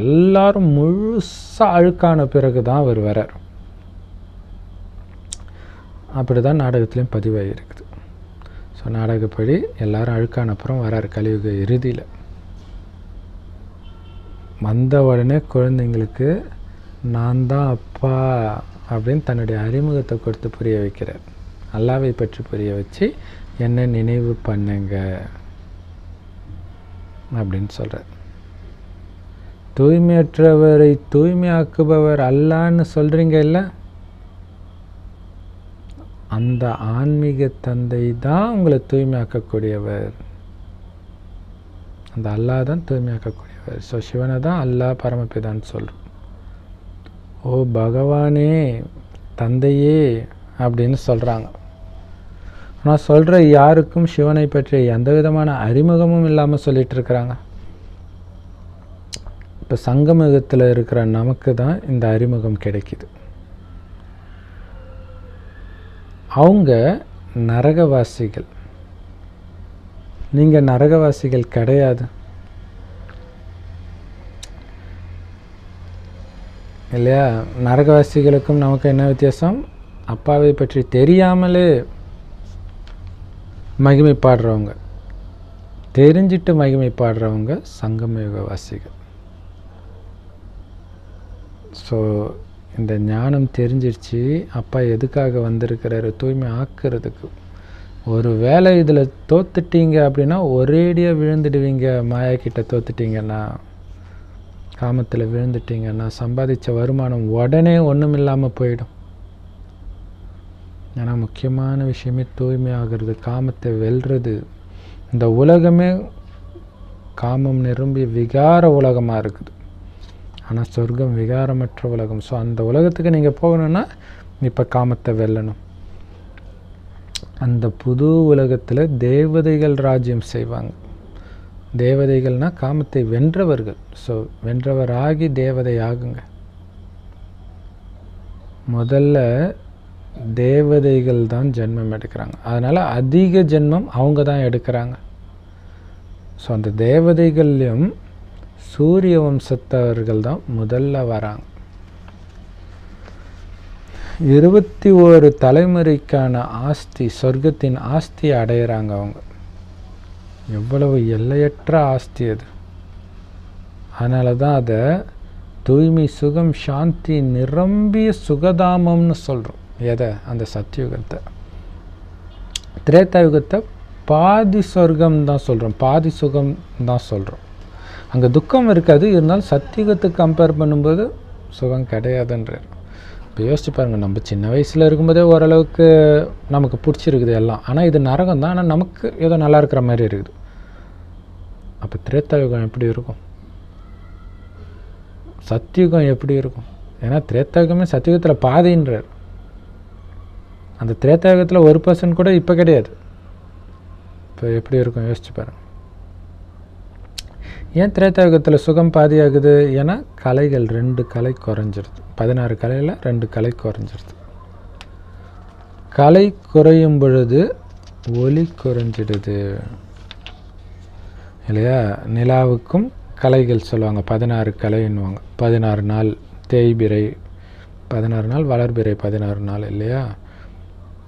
எல்லாரும் முழுசாக அழுக்கான பிறகு தான் அவர் வரார். அப்படி தான் நாடகத்துலேயும் பதிவாகி இருக்குது. ஸோ நாடகப்படி எல்லாரும் அழுக்கான அப்புறம் வரார் கலியுக இறுதியில். வந்த உடனே குழந்தைங்களுக்கு நான் தான் அப்பா அப்படின்னு தன்னுடைய அறிமுகத்தை கொடுத்து புரிய வைக்கிறார். அல்லாவை பற்றி புரிய வச்சு என்ன நினைவு பண்ணுங்க அப்படின்னு சொல்கிறார். தூய்மையற்றவரை தூய்மையாக்குபவர் அல்லான்னு சொல்கிறீங்க இல்லை? அந்த ஆன்மீக தந்தை தான் உங்களை தூய்மையாக்கக்கூடியவர். அந்த அல்லா தான் தூய்மையாக்கக்கூடியவர். ஸோ சிவனை தான் அல்லா பரமபிதான்னு சொல்கிறோம். ஓ பகவானே, தந்தையே அப்படின்னு சொல்கிறாங்க. ஆனால் சொல்கிற யாருக்கும் சிவனை பற்றிய எந்த விதமான அறிமுகமும் இல்லாமல் சொல்லிகிட்டு இருக்கிறாங்க. இப்போ சங்கமயுகத்தில் இருக்கிற நமக்கு தான் இந்த அறிமுகம் கிடைக்குது. அவங்க நரகவாசிகள், நீங்கள் நரகவாசிகள் கிடையாது இல்லையா? நரகவாசிகளுக்கும் நமக்கு என்ன வித்தியாசம்? அப்பாவை பற்றி தெரியாமலே மகிமை பாடுறவங்க, தெரிஞ்சிட்டு மகிமை பாடுறவங்க சங்கம யுகவாசிகள். ஸோ இந்த ஞானம் தெரிஞ்சிருச்சு, அப்பா எதுக்காக வந்திருக்கிறாரு, தூய்மை ஆக்கிறதுக்கு. ஒரு வேளை இதில் தோத்துட்டீங்க அப்படின்னா ஒரேடியாக விழுந்துடுவீங்க. மாயா கிட்ட தோத்துட்டீங்கன்னா, காமத்தில் விழுந்துட்டீங்கன்னா சம்பாதிச்ச வருமானம் உடனே ஒன்றும் இல்லாமல் போயிடும். ஏன்னா முக்கியமான விஷயமே தூய்மை ஆகிறது, காமத்தை வெல்றது. இந்த உலகமே காமம் நிரம்பி விகார உலகமாக இருக்குது. ஆனால் சொர்க்கம் விகாரமற்ற உலகம். ஸோ அந்த உலகத்துக்கு நீங்கள் போகணுன்னா இப்போ காமத்தை வெல்லணும். அந்த புது உலகத்தில் தேவதைகள் ராஜ்யம் செய்வாங்க. தேவதைகள்னால் காமத்தை வென்றவர்கள். ஸோ வென்றவராகி தேவதை ஆகுங்க. முதல்ல தேவதைகள் தான் ஜென்மம் எடுக்கிறாங்க. அதனால் அதிக ஜென்மம் அவங்க தான் எடுக்கிறாங்க. ஸோ அந்த தேவதைகள்லையும் சூரிய வம்சத்தவர்கள் தான் முதல்ல வராங்க. 21 தலைமுறைக்கான ஆஸ்தி, சொர்க்கத்தின் ஆஸ்தி அடையிறாங்க அவங்க. எவ்வளவு எல்லையற்ற ஆஸ்தி அது. அதனால தான் அதை தூய்மை, சுகம், சாந்தி நிரம்பிய சுகதாமம்னு சொல்கிறோம். எதை? அந்த சத்தியுகத்தை. திரேதாயுகத்தை பாதி சொர்க்கம் தான் சொல்கிறோம், பாதி சுகம் தான் சொல்கிறோம். அங்கே துக்கம் இருக்காது, இருந்தாலும் சத்தியுகத்துக்கு கம்பேர் பண்ணும்போது சுகம் கிடையாதுன்றார். இப்போ யோசிச்சு பாருங்கள், நம்ம சின்ன வயசில் இருக்கும்போதே ஓரளவுக்கு நமக்கு பிடிச்சிருக்குது எல்லாம். ஆனால் இது நரகம் தான், ஆனால் நமக்கு ஏதோ நல்லா இருக்கிற மாதிரி இருக்குது. அப்போ திரேதாயுகம் எப்படி இருக்கும், சத்தியுகம் எப்படி இருக்கும்? ஏன்னா திரேதாயுகமே சத்தியுகத்தில் பாதின்றார். அந்த திரேதாயுகத்தில் 1% கூட இப்போ கிடையாது. இப்போ எப்படி இருக்கும் யோசிச்சு பாருங்கள். ஏன் திரேதாயுகத்தில் சுகம் பாதியாகுது? ஏன்னா கலைகள் 2 கலை குறைஞ்சிருது. 16 கலையில் 2 கலை குறைஞ்சிருது. கலை குறையும் பொழுது ஒளி குறைஞ்சிடுது இல்லையா? நிலாவுக்கும் கலைகள் சொல்லுவாங்க, 16 கலைன்னுவாங்க. 16 நாள் தேய்பிறை, 16 நாள் வளர்பிறை, 16 நாள் இல்லையா?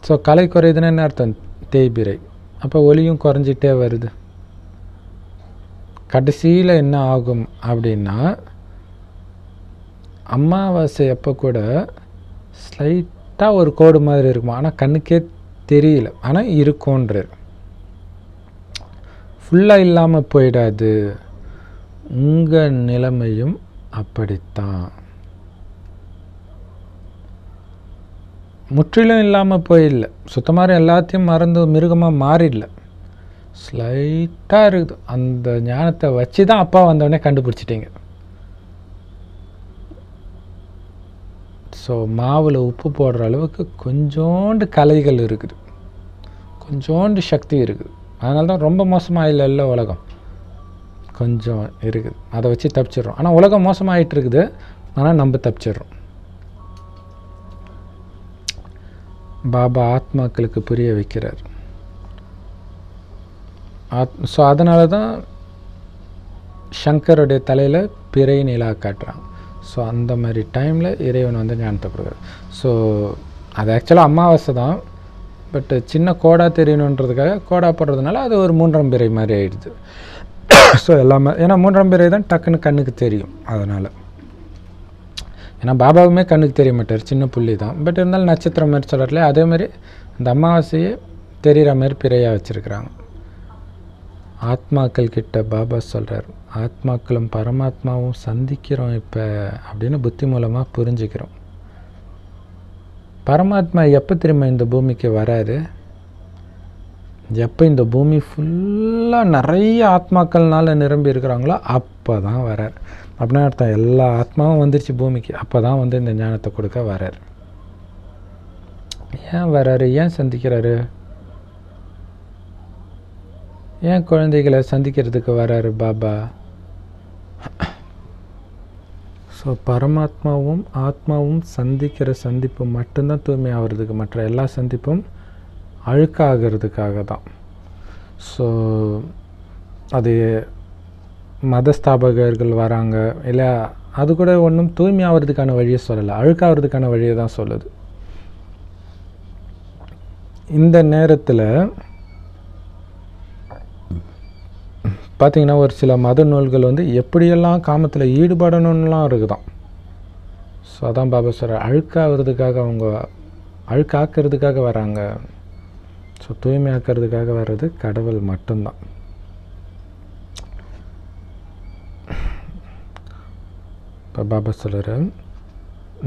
ஸோ கலை குறையுதுன்னா என்ன அர்த்தம்? தேய்பிறை. அப்போ ஒளியும் குறைஞ்சிட்டே வருது. கடைசியில் என்ன ஆகும் அப்படின்னா, அமாவாசை அப்போ கூட ஸ்லைட்டாக ஒரு கோடு மாதிரி இருக்குமா, ஆனால் கண்ணுக்கே தெரியல, ஆனால் இருக்கும்ன்றார். ஃபுல்லாக இல்லாமல் போயிடாது. உங்கள் நிலைமையும் அப்படித்தான். முற்றிலும் இல்லாமல் போயிடல, சுத்தமாக எல்லாத்தையும் மறந்து மிருகமாக மாறிடல, ஸ்லைட்டாக இருக்குது. அந்த ஞானத்தை வச்சு தான் அப்பா வந்தோடனே கண்டுபிடிச்சிட்டிங்க. ஸோ மாவில் உப்பு போடுற அளவுக்கு கொஞ்சோண்டு கலைகள் இருக்குது, கொஞ்சோண்டு சக்தி இருக்குது. அதனால தான் ரொம்ப மோசமாக இல்லை உலகம், கொஞ்சம் இருக்குது. அதை வச்சு தப்பிச்சிடுறோம். ஆனால் உலகம் மோசமாகிட்டு இருக்குது, ஆனால் நம்ம தப்பிச்சிடுறோம். பாபா ஆத்மாக்களுக்கு புரிய வைக்கிறார். ஸோ அதனால தான் சங்கருடைய தலையில் பிறை நிலா காட்டுறாங்க. ஸோ அந்த மாதிரி டைமில் இறைவன் வந்து ஞானத்தை கொடுக்குறார். ஸோ அது ஆக்சுவலாக அமாவாசை தான், பட் சின்ன கோடா தெரியணுன்றதுக்காக கோடா போடுறதுனால அது ஒரு 3ஆம் பிறை மாதிரி ஆயிடுது. ஸோ எல்லாமே ஏன்னா 3ஆம் பிறை தான் டக்குன்னு கண்ணுக்கு தெரியும். அதனால் ஏன்னா பாபாவுமே கண்ணுக்கு தெரிய மாட்டார், சின்ன புள்ளி தான். பட் இருந்தாலும் நட்சத்திரம் மாதிரி சொல்கிறல, அதேமாதிரி அந்த அமாவாசையே தெரிகிற மாதிரி பிறையாக வச்சுருக்குறாங்க. ஆத்மாக்கள் கிட்ட பாபா சொல்கிறார், ஆத்மாக்களும் பரமாத்மாவும் சந்திக்கிறோம் இப்போ அப்படின்னு புத்தி மூலமாக புரிஞ்சுக்கிறோம். பரமாத்மா எப்போ திரும்ப இந்த பூமிக்கு வராரு? எப்போ இந்த பூமி ஃபுல்லாக நிறைய ஆத்மாக்கள்னால நிரம்பி இருக்கிறாங்களோ அப்போ தான் வரார். அப்படின்னா அர்த்தம் எல்லா ஆத்மாவும் வந்துருச்சு பூமிக்கு, அப்போ தான் வந்து இந்த ஞானத்தை கொடுக்க வரார். ஏன் வராரு? ஏன் சந்திக்கிறாரு? ஏன் குழந்தைகளை சந்திக்கிறதுக்கு வராரு பாபா? ஸோ பரமாத்மாவும் ஆத்மாவும் சந்திக்கிற சந்திப்பு மட்டும்தான் தூய்மை ஆகிறதுக்கு, மற்ற எல்லா சந்திப்பும் அழுக்காகிறதுக்காக தான். ஸோ அது மதஸ்தாபகர்கள் வராங்க இல்லை, அது கூட ஒன்றும் தூய்மை ஆகிறதுக்கான வழியை சொல்லலை, அழுக்காகிறதுக்கான வழியை தான் சொல்லுது. இந்த நேரத்தில் பார்த்திங்கன்னா ஒரு சில மத நூல்கள் வந்து எப்படியெல்லாம் காமத்தில் ஈடுபடணும்லாம் இருக்குதான். ஸோ அதான் பாபா சொல்கிறார், அழுக்காக்கிறதுக்காக வராங்க. ஸோ தூய்மையாக்கிறதுக்காக வர்றது கடவுள் மட்டும்தான். இப்போ பாபா சொல்கிறார்,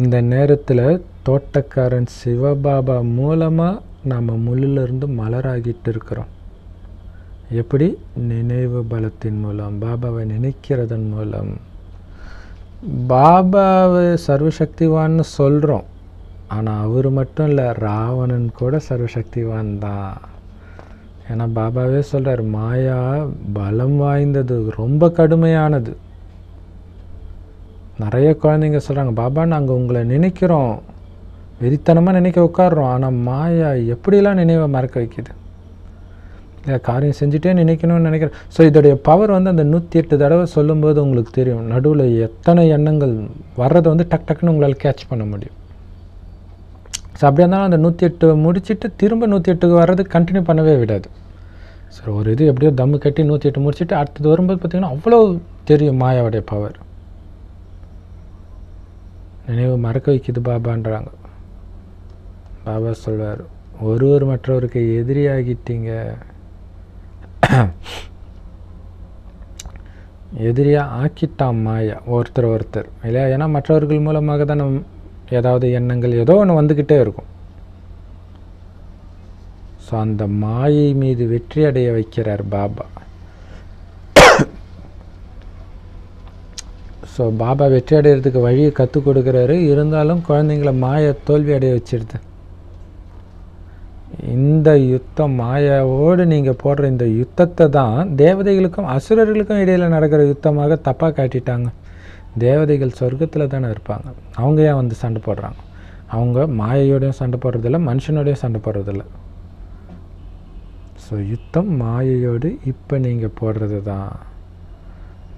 இந்த நேரத்தில் தோட்டக்காரன் சிவபாபா மூலமாக நாம் முள்ளிலிருந்து மலராகிட்டு இருக்கிறோம். எப்படி? நினைவு பலத்தின் மூலம், பாபாவை நினைக்கிறதன் மூலம். பாபாவை சர்வசக்திவான்னு சொல்கிறோம், ஆனால் அவர் மட்டும் இல்லை, ராவணன் கூட சர்வசக்திவான் தான். ஏன்னா பாபாவே சொல்கிறார், மாயா பலம் வாய்ந்தது, ரொம்ப கடுமையானது. நிறைய குழந்தைங்க சொல்கிறாங்க, பாபா நாங்கள் உங்களை நினைக்கிறோம், வெறித்தனமாக நினைக்க உட்காடுறோம், ஆனால் மாயா எப்படிலாம் நினைவை மறக்க வைக்குது. இல்லை காரியம் செஞ்சுட்டே நினைக்கணும்னு நினைக்கிறேன். ஸோ இதோடைய பவர் வந்து அந்த 108 தடவை சொல்லும்போது உங்களுக்கு தெரியும், நடுவில் எத்தனை எண்ணங்கள் வர்றதை வந்து டக்குன்னு உங்களால் கேட்ச் பண்ண முடியும். ஸோ அப்படியே இருந்தாலும் அந்த 108 முடிச்சுட்டு திரும்ப 108க்கு வர்றது கண்டினியூ பண்ணவே விடாது. ஸோ ஒரு இது எப்படியோ தம்மு கட்டி 108 முடிச்சுட்டு அடுத்தது வரும்போது பார்த்திங்கன்னா அவ்வளோ தெரியும் மாயாவுடைய பவர். நினைவு மறக்க வைக்குது பாபான்றாங்க. பாபா சொல்வார், ஒருவர் மற்றவருக்கு எதிரியாகிட்டீங்க, எதிரியாக ஆக்கிட்டான் மாயா ஒருத்தர் இல்லையா. ஏன்னா மற்றவர்கள் மூலமாக தான் நம்ம ஏதாவது எண்ணங்கள் ஏதோ ஒன்று வந்துக்கிட்டே இருக்கும். ஸோ அந்த மாயை மீது வெற்றி அடைய வைக்கிறார் பாபா. ஸோ பாபா வெற்றி அடைகிறதுக்கு வழியை கற்றுக் கொடுக்குறாரு. இருந்தாலும் குழந்தைங்களை மாயை தோல்வி அடைய வச்சிருது. இந்த யுத்தம் மாயாவோடு நீங்கள் போடுற இந்த யுத்தத்தை தான் தேவதைகளுக்கும் அசுரர்களுக்கும் இடையில் நடக்கிற யுத்தமாக தப்பாக காட்டிட்டாங்க. தேவதைகள் சொர்க்கத்தில் தானே இருப்பாங்க, அவங்க ஏன் வந்து சண்டை போடுறாங்க? அவங்க மாயையோடையும் சண்டை போடுறதில்ல, மனுஷனோடையும் சண்டை போடுறதில்ல. ஸோ யுத்தம் மாயையோடு இப்போ நீங்கள் போடுறது தான்.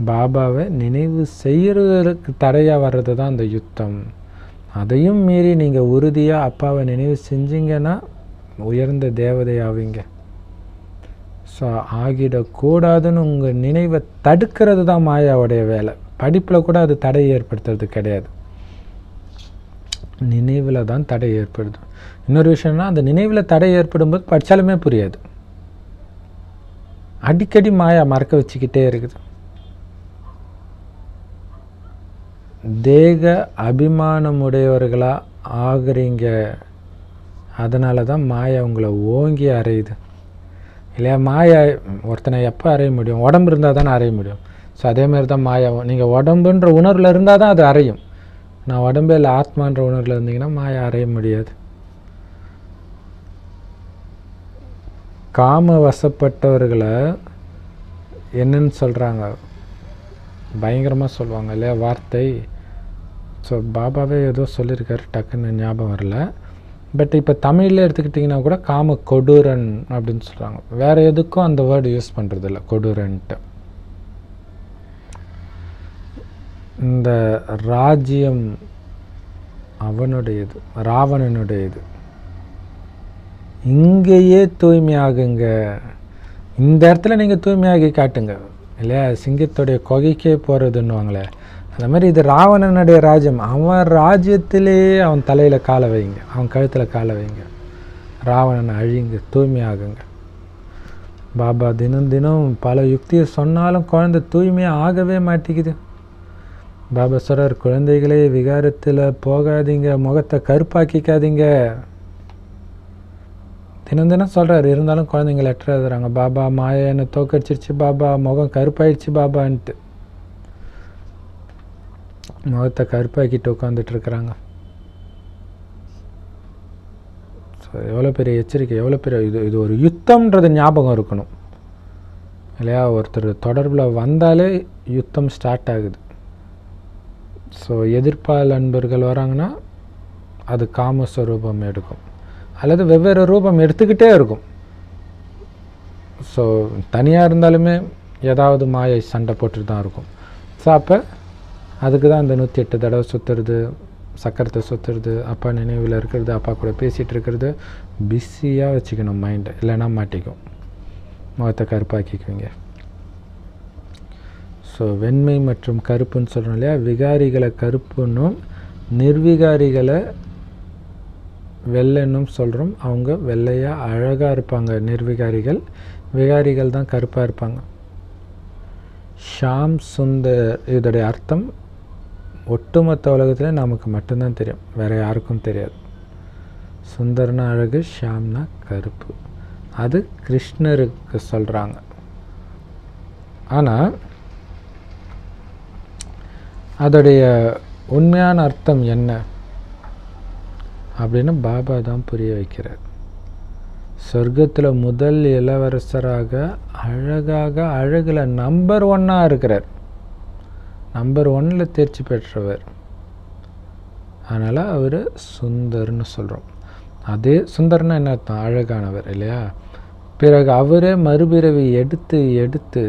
பாபாவை நினைவு செய்கிறதுக்கு தடையாக வர்றது தான் அந்த யுத்தம். அதையும் மீறி நீங்கள் உறுதியாக அப்பாவை நினைவு செஞ்சீங்கன்னா உயர்ந்த தேவதை ஆவீங்க. ஸோ ஆகிடக்கூடாதுன்னு உங்கள் நினைவை தடுக்கிறது தான் மாயாவுடைய வேலை. படிப்பில் கூட அது தடை ஏற்படுத்துறது கிடையாது, நினைவில் தான் தடை ஏற்படுது. இன்னொரு விஷயம்னா, அந்த நினைவில் தடை ஏற்படும் போது படித்தாலுமே புரியாது. அடிக்கடி மாயா மறக்க வச்சுக்கிட்டே இருக்குது. தேக அபிமானம் உடையவர்களாக ஆகுறீங்க, அதனால தான் மாயா உங்களை ஓங்கி அறையுது இல்லையா. மாயா ஒருத்தனை எப்போ அறைய முடியும்? உடம்பு இருந்தால் தானே அறைய முடியும். ஸோ அதேமாதிரி தான் மாயாவும், நீங்கள் உடம்புன்ற உணர்வில் இருந்தால் தான் அது அறையும். நான் உடம்பே இல்லை ஆத்மான்ற உணர்வில் இருந்தீங்கன்னா மாயா அறைய முடியாது. காம வசப்பட்டவர்களை என்னன்னு சொல்கிறாங்க, பயங்கரமாக சொல்லுவாங்க இல்லையா வார்த்தை. ஸோ பாபாவே ஏதோ சொல்லியிருக்காரு, டக்குன்னு ஞாபகம் வரல. பட் இப்போ தமிழில் எடுத்துக்கிட்டிங்கன்னா கூட காம கொடூரன் அப்படின்னு சொல்கிறாங்க. வேறு எதுக்கும் அந்த வேர்டு யூஸ் பண்ணுறதில்ல, கொடூரன்ட்டு. இந்த ராஜ்யம் அவனுடையது, ராவணனுடையது. இங்கேயே தூய்மையாகுங்க, இந்த இடத்துல நீங்கள் தூய்மையாகி காட்டுங்க இல்லையா. சிங்கத்துடைய கொகைக்கே போகிறதுன்னுவாங்களே, அந்த மாதிரி இது ராவணனுடைய ராஜ்யம். அவன் ராஜ்யத்திலே அவன் தலையில் காலை வைங்க, அவன் கழுத்தில் காலை வைங்க, ராவணனை அழிங்க, தூய்மையாகுங்க. பாபா தினம் தினம் பல யுக்தியை சொன்னாலும் குழந்தை தூய்மையாக ஆகவே மாட்டேங்குது. பாபா சொல்கிறார், குழந்தைகளே விகாரத்தில் போகாதீங்க, முகத்தை கருப்பாக்கிக்காதீங்க. தினம் தினம் சொல்கிறார், இருந்தாலும் குழந்தைங்க லெட்டர் எழுதுறாங்க, பாபா மாயா என்னை தோக்கடிச்சிருச்சு, பாபா முகம் கருப்பாயிடுச்சு பாபான்ட்டு. முகத்தை கருப்பாக்கிட்டு உட்காந்துட்ருக்குறாங்க. ஸோ எவ்வளோ பெரிய எச்சரிக்கை, எவ்வளோ பெரிய இது ஒரு யுத்தம்ன்றது ஞாபகம் இருக்கணும் இல்லையா. ஒருத்தர் தொடர்பில் வந்தாலே யுத்தம் ஸ்டார்ட் ஆகுது. ஸோ எதிர்ப்பால் அன்பர்கள் வராங்கன்னா அது காமஸ்வரூபம் எடுக்கும், அல்லது வெவ்வேறு ரூபம் எடுத்துக்கிட்டே இருக்கும். ஸோ தனியாக இருந்தாலுமே ஏதாவது மாயை சண்டை போட்டுட்டு தான் இருக்கும். ஸோ அப்போ அதுக்கு தான் அந்த 108 தடவை சுற்றுறது, சக்கரத்தை சுற்றுறது, அப்பா நினைவில் இருக்கிறது, அப்பா கூட பேசிகிட்டு இருக்கிறது, பிஸியாக வச்சுக்கணும் மைண்டை, இல்லைன்னா மாட்டிக்கும், முகத்தை கருப்பாக்கிக்குவீங்க. ஸோ வெண்மை மற்றும் கருப்புன்னு சொல்கிறோம் இல்லையா, விகாரிகளை கருப்புன்னும் நிர்விகாரிகளை வெள்ளைன்னும் சொல்கிறோம். அவங்க வெள்ளையாக அழகாக இருப்பாங்க நிர்விகாரிகள், விகாரிகள் தான் கருப்பாக இருப்பாங்க. ஷாம் சுந்தர் இதோடைய அர்த்தம் ஒட்டுமொத்த உலகத்தில் நமக்கு மட்டும்தான் தெரியும், வேறு யாருக்கும் தெரியாது. சுந்தர்னா அழகு, ஷாம்னா கருப்பு. அது கிருஷ்ணருக்கு சொல்கிறாங்க. ஆனால் அதோடைய உண்மையான அர்த்தம் என்ன அப்படின்னு பாபா தான் புரிய வைக்கிறார். சொர்க்கத்தில் முதல் இளவரசராக அழகாக அழகில் நம்பர் 1 இருக்கிறார், நம்பர் 1 தேர்ச்சி பெற்றவர். அதனால் அவர் சுந்தர்னு சொல்கிறோம். அதே சுந்தர்னா என்ன அர்த்தம், அழகானவர் இல்லையா. பிறகு அவரே மறுபிறவி எடுத்து எடுத்து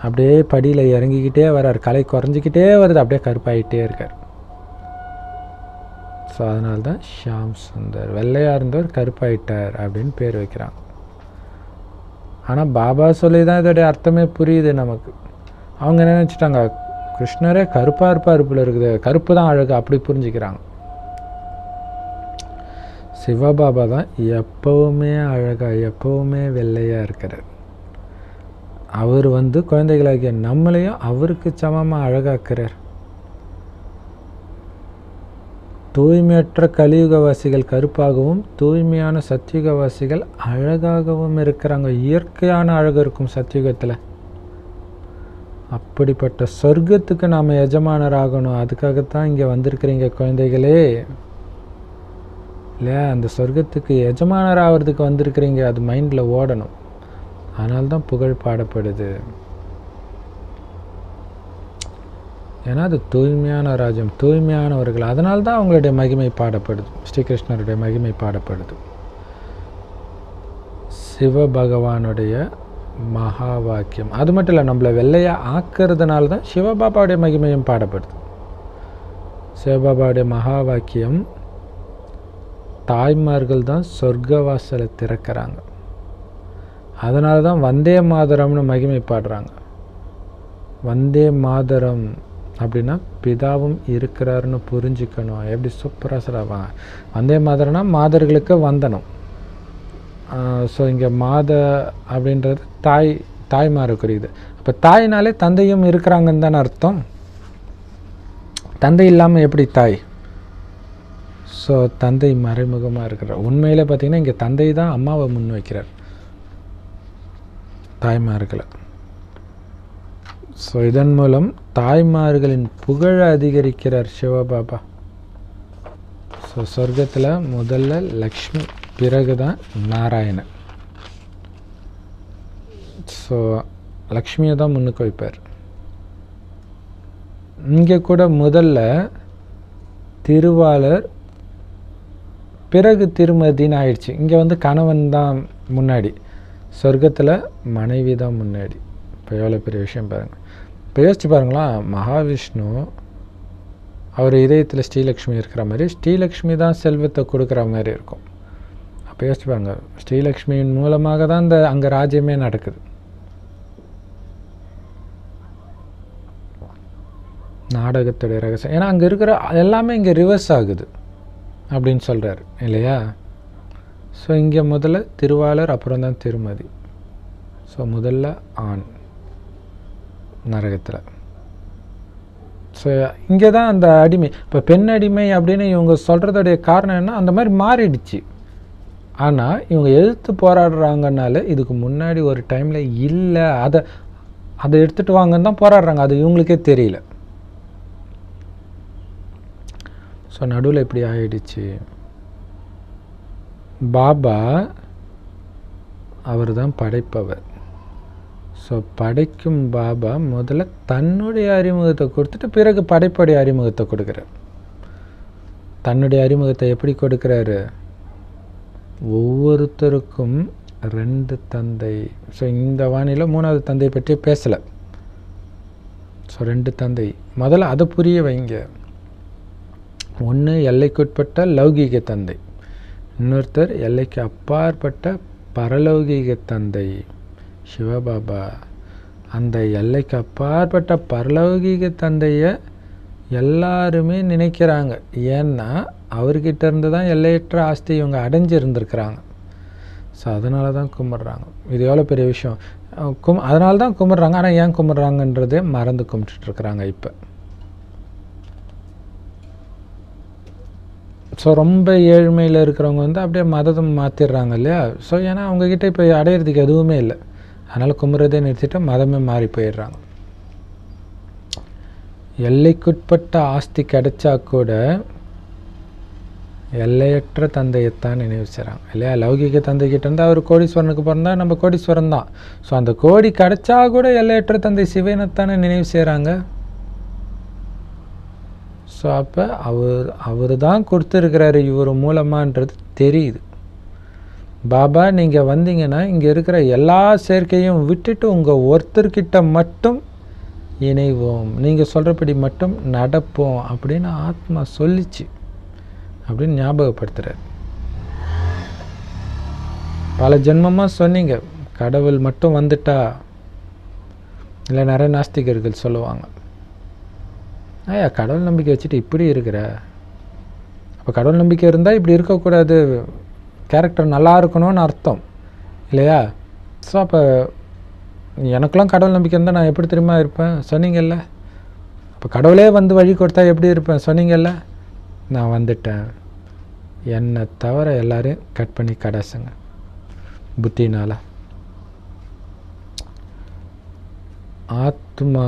அப்படியே படியில் இறங்கிக்கிட்டே வர்றார், கலை குறைஞ்சிக்கிட்டே வருது, அப்படியே கருப்பாயிட்டே இருக்கார். ஸோ அதனால தான் ஷாம் சுந்தர், வெள்ளையாக இருந்தவர் கருப்பாயிட்டார் அப்படின்னு பேர் வைக்கிறாங்க. ஆனால் பாபா சொல்லி தான் இதோடைய அர்த்தமே புரியுது நமக்கு. அவங்க என்ன நினச்சிட்டாங்க, கிருஷ்ணரே கருப்பாக இருப்பார் போல இருக்குது, கருப்பு தான் அழகு, அப்படி புரிஞ்சுக்கிறாங்க. சிவபாபா தான் எப்பவுமே அழகாக எப்பவுமே வெள்ளையாக இருக்கிறார். அவர் குழந்தைகளாகிய நம்மளையும் அவருக்கு சமமாக அழகாக்குறார். தூய்மையற்ற கலியுகவாசிகள் கருப்பாகவும் தூய்மையான சத்தியுகவாசிகள் அழகாகவும் இருக்கிறாங்க. இயற்கையான அழகு இருக்கும் சத்தியுகத்தில். அப்படிப்பட்ட சொர்க்கத்துக்கு நாம் எஜமானராகணும். அதுக்காகத்தான் இங்கே வந்திருக்கிறீங்க குழந்தைகளே இல்லையா. அந்த சொர்க்கத்துக்கு எஜமானர் ஆகிறதுக்கு வந்திருக்கிறீங்க, அது மைண்டில் ஓடணும். அதனால்தான் புகழ் பாடப்படுது. ஏன்னா அது தூய்மையான ராஜ்யம், தூய்மையானவர்கள். அதனால்தான் அவங்களுடைய மகிமை பாடப்படுது, ஸ்ரீகிருஷ்ணருடைய மகிமை பாடப்படுது. சிவபகவானுடைய மகா வாக்கியம் அது மட்டும் இல்லை, நம்மளை வெள்ளையாக ஆக்கிறதுனால தான் சிவபாபாவுடைய மகிமையும் பாடப்படுது. சிவபாபாவுடைய மகா வாக்கியம், தாய்மார்கள் தான் சொர்க்கவாசலை திறக்கிறாங்க. அதனால தான் வந்தே மாதரம்னு மகிமை பாடுறாங்க. வந்தே மாதரம் அப்படின்னா பிதாவும் இருக்கிறாருன்னு புரிஞ்சுக்கணும். எப்படி சூப்பராக சொல்லுவாங்க. வந்தே மாதரம்னா மாதர்களுக்கு வந்தனம். ஸோ இங்கே மாத அப்படின்றது தாய்மாருக்குரியது. அப்போ தாய்னாலே தந்தையும் இருக்கிறாங்கன்னு தானே அர்த்தம். தந்தை இல்லாமல் எப்படி தாய்? ஸோ தந்தை மறைமுகமாக இருக்கிறார். உண்மையில் பார்த்திங்கன்னா இங்கே தந்தை தான் அம்மாவை முன் வைக்கிறார், தாய்மார்களை. ஸோ இதன் மூலம் தாய்மார்களின் புகழை அதிகரிக்கிறார் சிவபாபா. ஸோ சொர்க்கத்தில் முதல்ல லக்ஷ்மி, பிறகு தான் நாராயணன். ஸோ லக்ஷ்மியை தான் முன்னுக்கு வைப்பார். இங்கே கூட முதல்ல திருவாளர், பிறகு திருமதின்னு ஆயிடுச்சு. இங்கே கணவன் தான் முன்னாடி, சொர்க்கத்தில் மனைவி தான் முன்னாடி. இப்போ எவ்வளோ பெரிய விஷயம் பாருங்கள். இப்போ யோசிச்சு பாருங்களா, மகாவிஷ்ணு அவர் இதயத்தில் ஸ்ரீலக்ஷ்மி இருக்கிற மாதிரி, ஸ்ரீலக்ஷ்மி தான் செல்வத்தை கொடுக்குற மாதிரி இருக்கும். அப்போ யோசிச்சு பாருங்க, ஸ்ரீலக்ஷ்மியின் மூலமாக தான் அங்கே ராஜ்யமே நடக்குது. நாடகத்துடைய ரகசியம். ஏன்னா அங்கே இருக்கிற எல்லாமே இங்கே ரிவர்ஸ் ஆகுது அப்படின்னு சொல்கிறார் இல்லையா. ஸோ இங்கே முதல்ல திருவாளர், அப்புறம் தான் திருமதி. ஸோ முதல்ல ஆண் நரகத்தில். ஸோ இங்கே தான் அந்த அடிமை. இப்போ பெண் அடிமை அப்படின்னு இவங்க சொல்கிறதுடைய காரணம் என்ன, அந்த மாதிரி மாறிடுச்சு. ஆனால் இவங்க எதிர்த்து போராடுறாங்கனால இதுக்கு முன்னாடி ஒரு டைமில் இல்லை, அதை எடுத்துகிட்டு வாங்கன்னு தான் போராடுறாங்க. அது இவங்களுக்கே தெரியல. ஸோ நடுவில் இப்படி ஆயிடுச்சு. பாபா அவர் தான் படைப்பவர். ஸோ படைக்கும் பாபா முதல்ல தன்னுடைய அறிமுகத்தை கொடுத்துட்டு பிறகு படைப்புடைய அறிமுகத்தை கொடுக்குறார். தன்னுடைய அறிமுகத்தை எப்படி கொடுக்குறாரு? ஒவ்வொருத்தருக்கும் 2 தந்தை. ஸோ இந்த வானிலை 3வது தந்தை பற்றி பேசலை. ஸோ 2 தந்தை முதல்ல அதை புரிய வைங்க. ஒன்று எல்லைக்குட்பட்ட லௌகீக தந்தை, இன்னொருத்தர் எல்லைக்கு அப்பாற்பட்ட பரலௌகீக தந்தை சிவபாபா. அந்த எல்லைக்கு அப்பாற்பட்ட பரலௌகிக தந்தையை எல்லாருமே நினைக்கிறாங்க. ஏன்னா அவர்கிட்ட இருந்து தான் எல்லையற்ற ஆஸ்தி இவங்க அடைஞ்சிருந்துருக்கிறாங்க. ஸோ அதனால தான் கும்பிட்றாங்க. இது எவ்வளோ பெரிய விஷயம். அதனால தான் கும்பிட்றாங்க. ஆனால் ஏன் கும்பிட்றாங்கன்றதே மறந்து கும்பிட்டுட்ருக்குறாங்க இப்போ. ஸோ ரொம்ப ஏழ்மையில் இருக்கிறவங்க வந்து அப்படியே மதத்தை மாற்றிடுறாங்க இல்லையா. ஸோ ஏன்னா அவங்கக்கிட்ட இப்போ அடையிறதுக்கு எதுவுமே இல்லை. அதனால் கும்பிட்றதே நிறுத்திட்டு மதமே மாறி போயிடுறாங்க. எல்லைக்குட்பட்ட ஆஸ்தி கிடைச்சா கூட எல்லையற்ற தந்தையைத்தான் நினைவு செய்கிறாங்க இல்லையா. லௌகிக தந்தைக்கிட்ட இருந்து அவர் கோடீஸ்வரனுக்கு பிறந்தா நம்ம கோடீஸ்வரன் தான். ஸோ அந்த கோடி கிடைச்சா கூட எல்லையற்ற தந்தை சிவனைத்தானே நினைவு செய்கிறாங்க. ஸோ அப்போ அவர் தான் கொடுத்துருக்கிறாரு இவர் மூலமான்றது தெரியுது. பாபா நீங்கள் வந்தீங்கன்னா இங்கே இருக்கிற எல்லா சேர்க்கையும் விட்டுட்டு உங்கள் ஒருத்தர்கிட்ட மட்டும் இணைவோம், நீங்கள் சொல்கிறபடி மட்டும் நடப்போம் அப்படின்னு ஆத்மா சொல்லிச்சு அப்படின்னு ஞாபகப்படுத்துகிறார். பல ஜென்மமாக சொன்னீங்க கடவுள் மட்டும் வந்துட்டா, இல்லை நிறைய நாஸ்திகர்கள் சொல்லுவாங்க, ஐயா கடவுள் நம்பிக்கை வச்சுட்டு இப்படி இருக்கிற, அப்போ கடவுள் நம்பிக்கை இருந்தால் இப்படி இருக்கக்கூடாது, கேரக்டர் நல்லா இருக்கணும்னு அர்த்தம் இல்லையா. ஸோ அப்போ எனக்கெல்லாம் கடவுள் நம்பிக்கை இருந்தால் நான் எப்படி தெரியுமா இருப்பேன் சொன்னீங்கல்ல. அப்போ கடவுளே வந்து வழி கொடுத்தா எப்படி இருப்பேன் சொன்னீங்கல்ல. நான் வந்துட்டேன், என்னை தவிர எல்லாரையும் கட் பண்ணி கடாசுங்க புத்தினால். ஆத்மா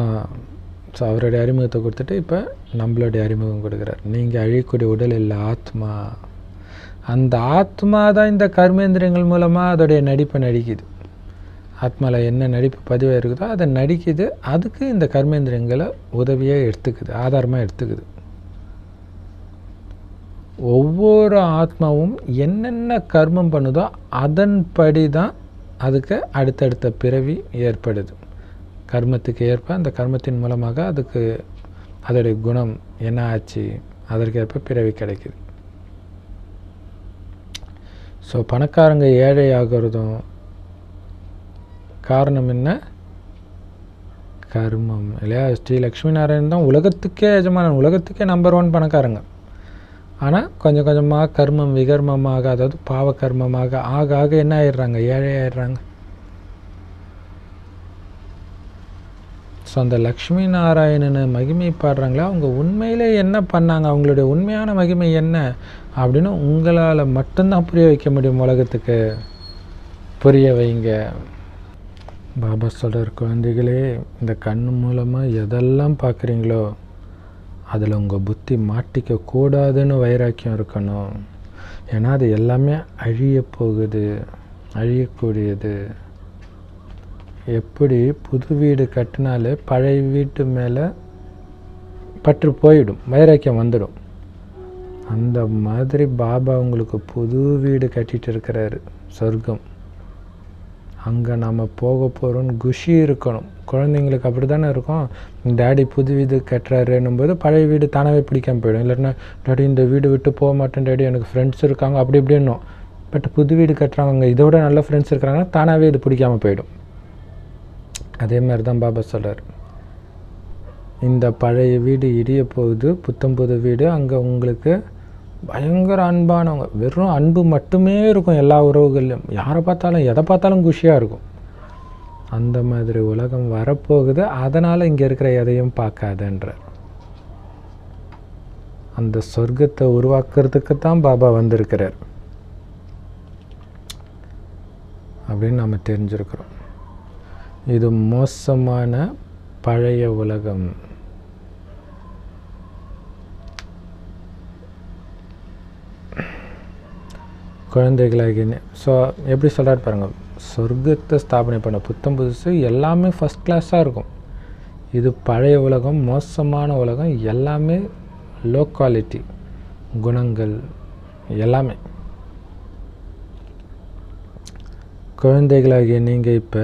ஸோ அவருடைய அறிமுகத்தை கொடுத்துட்டு இப்போ நம்மளுடைய அறிமுகம் கொடுக்குறார். நீங்கள் அழியக்கூடிய உடல் இல்லை, ஆத்மா. அந்த ஆத்மா தான் இந்த கர்மேந்திரியங்கள் மூலமாக அதோடைய நடிப்பை நடிக்குது. ஆத்மாவில் என்ன நடிப்பு பதிவாக இருக்குதோ அதை நடிக்குது. அதுக்கு இந்த கர்மேந்திரியங்களை உதவியாக எடுத்துக்குது, ஆதாரமாக எடுத்துக்குது. ஒவ்வொரு ஆத்மாவும் என்னென்ன கர்மம் பண்ணுதோ அதன்படி தான் அதுக்கு அடுத்தடுத்த பிறவி ஏற்படுது. கர்மத்துக்கு ஏற்ப அந்த கர்மத்தின் மூலமாக அதுக்கு அதோடைய குணம் என்ன ஆச்சு அதற்கேற்ப பிறவி கிடைக்குது. ஸோ பணக்காரங்க ஏழை ஆகிறதும் காரணம் என்ன? கர்மம் இல்லையா. ஸ்ரீ லக்ஷ்மி நாராயணன் தான் உலகத்துக்கே எஜமானன், உலகத்துக்கே நம்பர் 1 பணக்காரங்க. ஆனால் கொஞ்சம் கொஞ்சமாக கர்மம் விகர்மமாக, அதாவது பாவ கர்மமாக ஆக ஆக என்ன ஆயிடுறாங்க? ஏழை ஆயிடுறாங்க. ஸோ அந்த லக்ஷ்மி நாராயணனை மகிமை பாடுறாங்களா, அவங்க உண்மையிலே என்ன பண்ணாங்க, அவங்களுடைய உண்மையான மகிமை என்ன அப்படின்னு உங்களால் மட்டும்தான் புரிய வைக்க முடியும். உலகத்துக்கு புரிய வைங்க. பாபா சொல்கிற குழந்தைகளே, இந்த கண் மூலமாக எதெல்லாம் பார்க்குறீங்களோ அதில் உங்கள் புத்தி மாட்டிக்க கூடாதுன்னு வைராக்கியம் இருக்கணும். ஏன்னா அது எல்லாமே அழிய போகுது, அழியக்கூடியது. எப்படி புது வீடு கட்டினாலே பழைய வீட்டு மேலே பற்று போயிடும், வைராக்கியம் வந்துடும். அந்த மாதிரி பாபா உங்களுக்கு புது வீடு கட்டிகிட்டு இருக்கிறாரு, சொர்க்கம். அங்கே நம்ம போக போகிறோன்னு குஷி இருக்கணும். குழந்தைங்களுக்கு அப்படி தானே இருக்கும். டேடி புது வீடு கட்டுறாருன்னும் போது பழைய வீடு தானாகவே பிடிக்காமல் போயிடும். இல்லைன்னா டேடி இந்த வீடு விட்டு போக மாட்டேன் டேடி, எனக்கு ஃப்ரெண்ட்ஸ் இருக்காங்க அப்படி இப்படின்னும். பட் புது வீடு கட்டுறாங்க, இதோட நல்ல ஃப்ரெண்ட்ஸ் இருக்கிறாங்கன்னா தானாகவே இது பிடிக்காமல் போயிடும். அதே மாதிரி தான் பாபா சொல்கிறார், இந்த பழைய வீடு இடிய போகுது, புத்தம் புது வீடு. அங்கே உங்களுக்கு பயங்கர அன்பானவங்க, வெறும் அன்பு மட்டுமே இருக்கும் எல்லா உறவுகள்லையும். யாரை பார்த்தாலும் எதை பார்த்தாலும் குஷியாக இருக்கும். அந்த மாதிரி உலகம் வரப்போகுது. அதனால் இங்கே இருக்கிற எதையும் பார்க்காதன்றார். அந்த சொர்க்கத்தை உருவாக்குறதுக்கு தான் பாபா வந்திருக்கிறார் அப்படின்னு நம்ம தெரிஞ்சிருக்கிறோம். இது மோசமான பழைய உலகம். குழந்தைகளாகி ஸோ எப்படி சொல்கிறார் பாருங்கள், சொர்க்கத்தை ஸ்தாபனை பண்ண புத்தம் புதுசு எல்லாமே ஃபஸ்ட் கிளாஸாக இருக்கும். இது பழைய உலகம், மோசமான உலகம், எல்லாமே லோ குவாலிட்டி குணங்கள் எல்லாமே. குழந்தைகளாகிய நீங்கள் இப்போ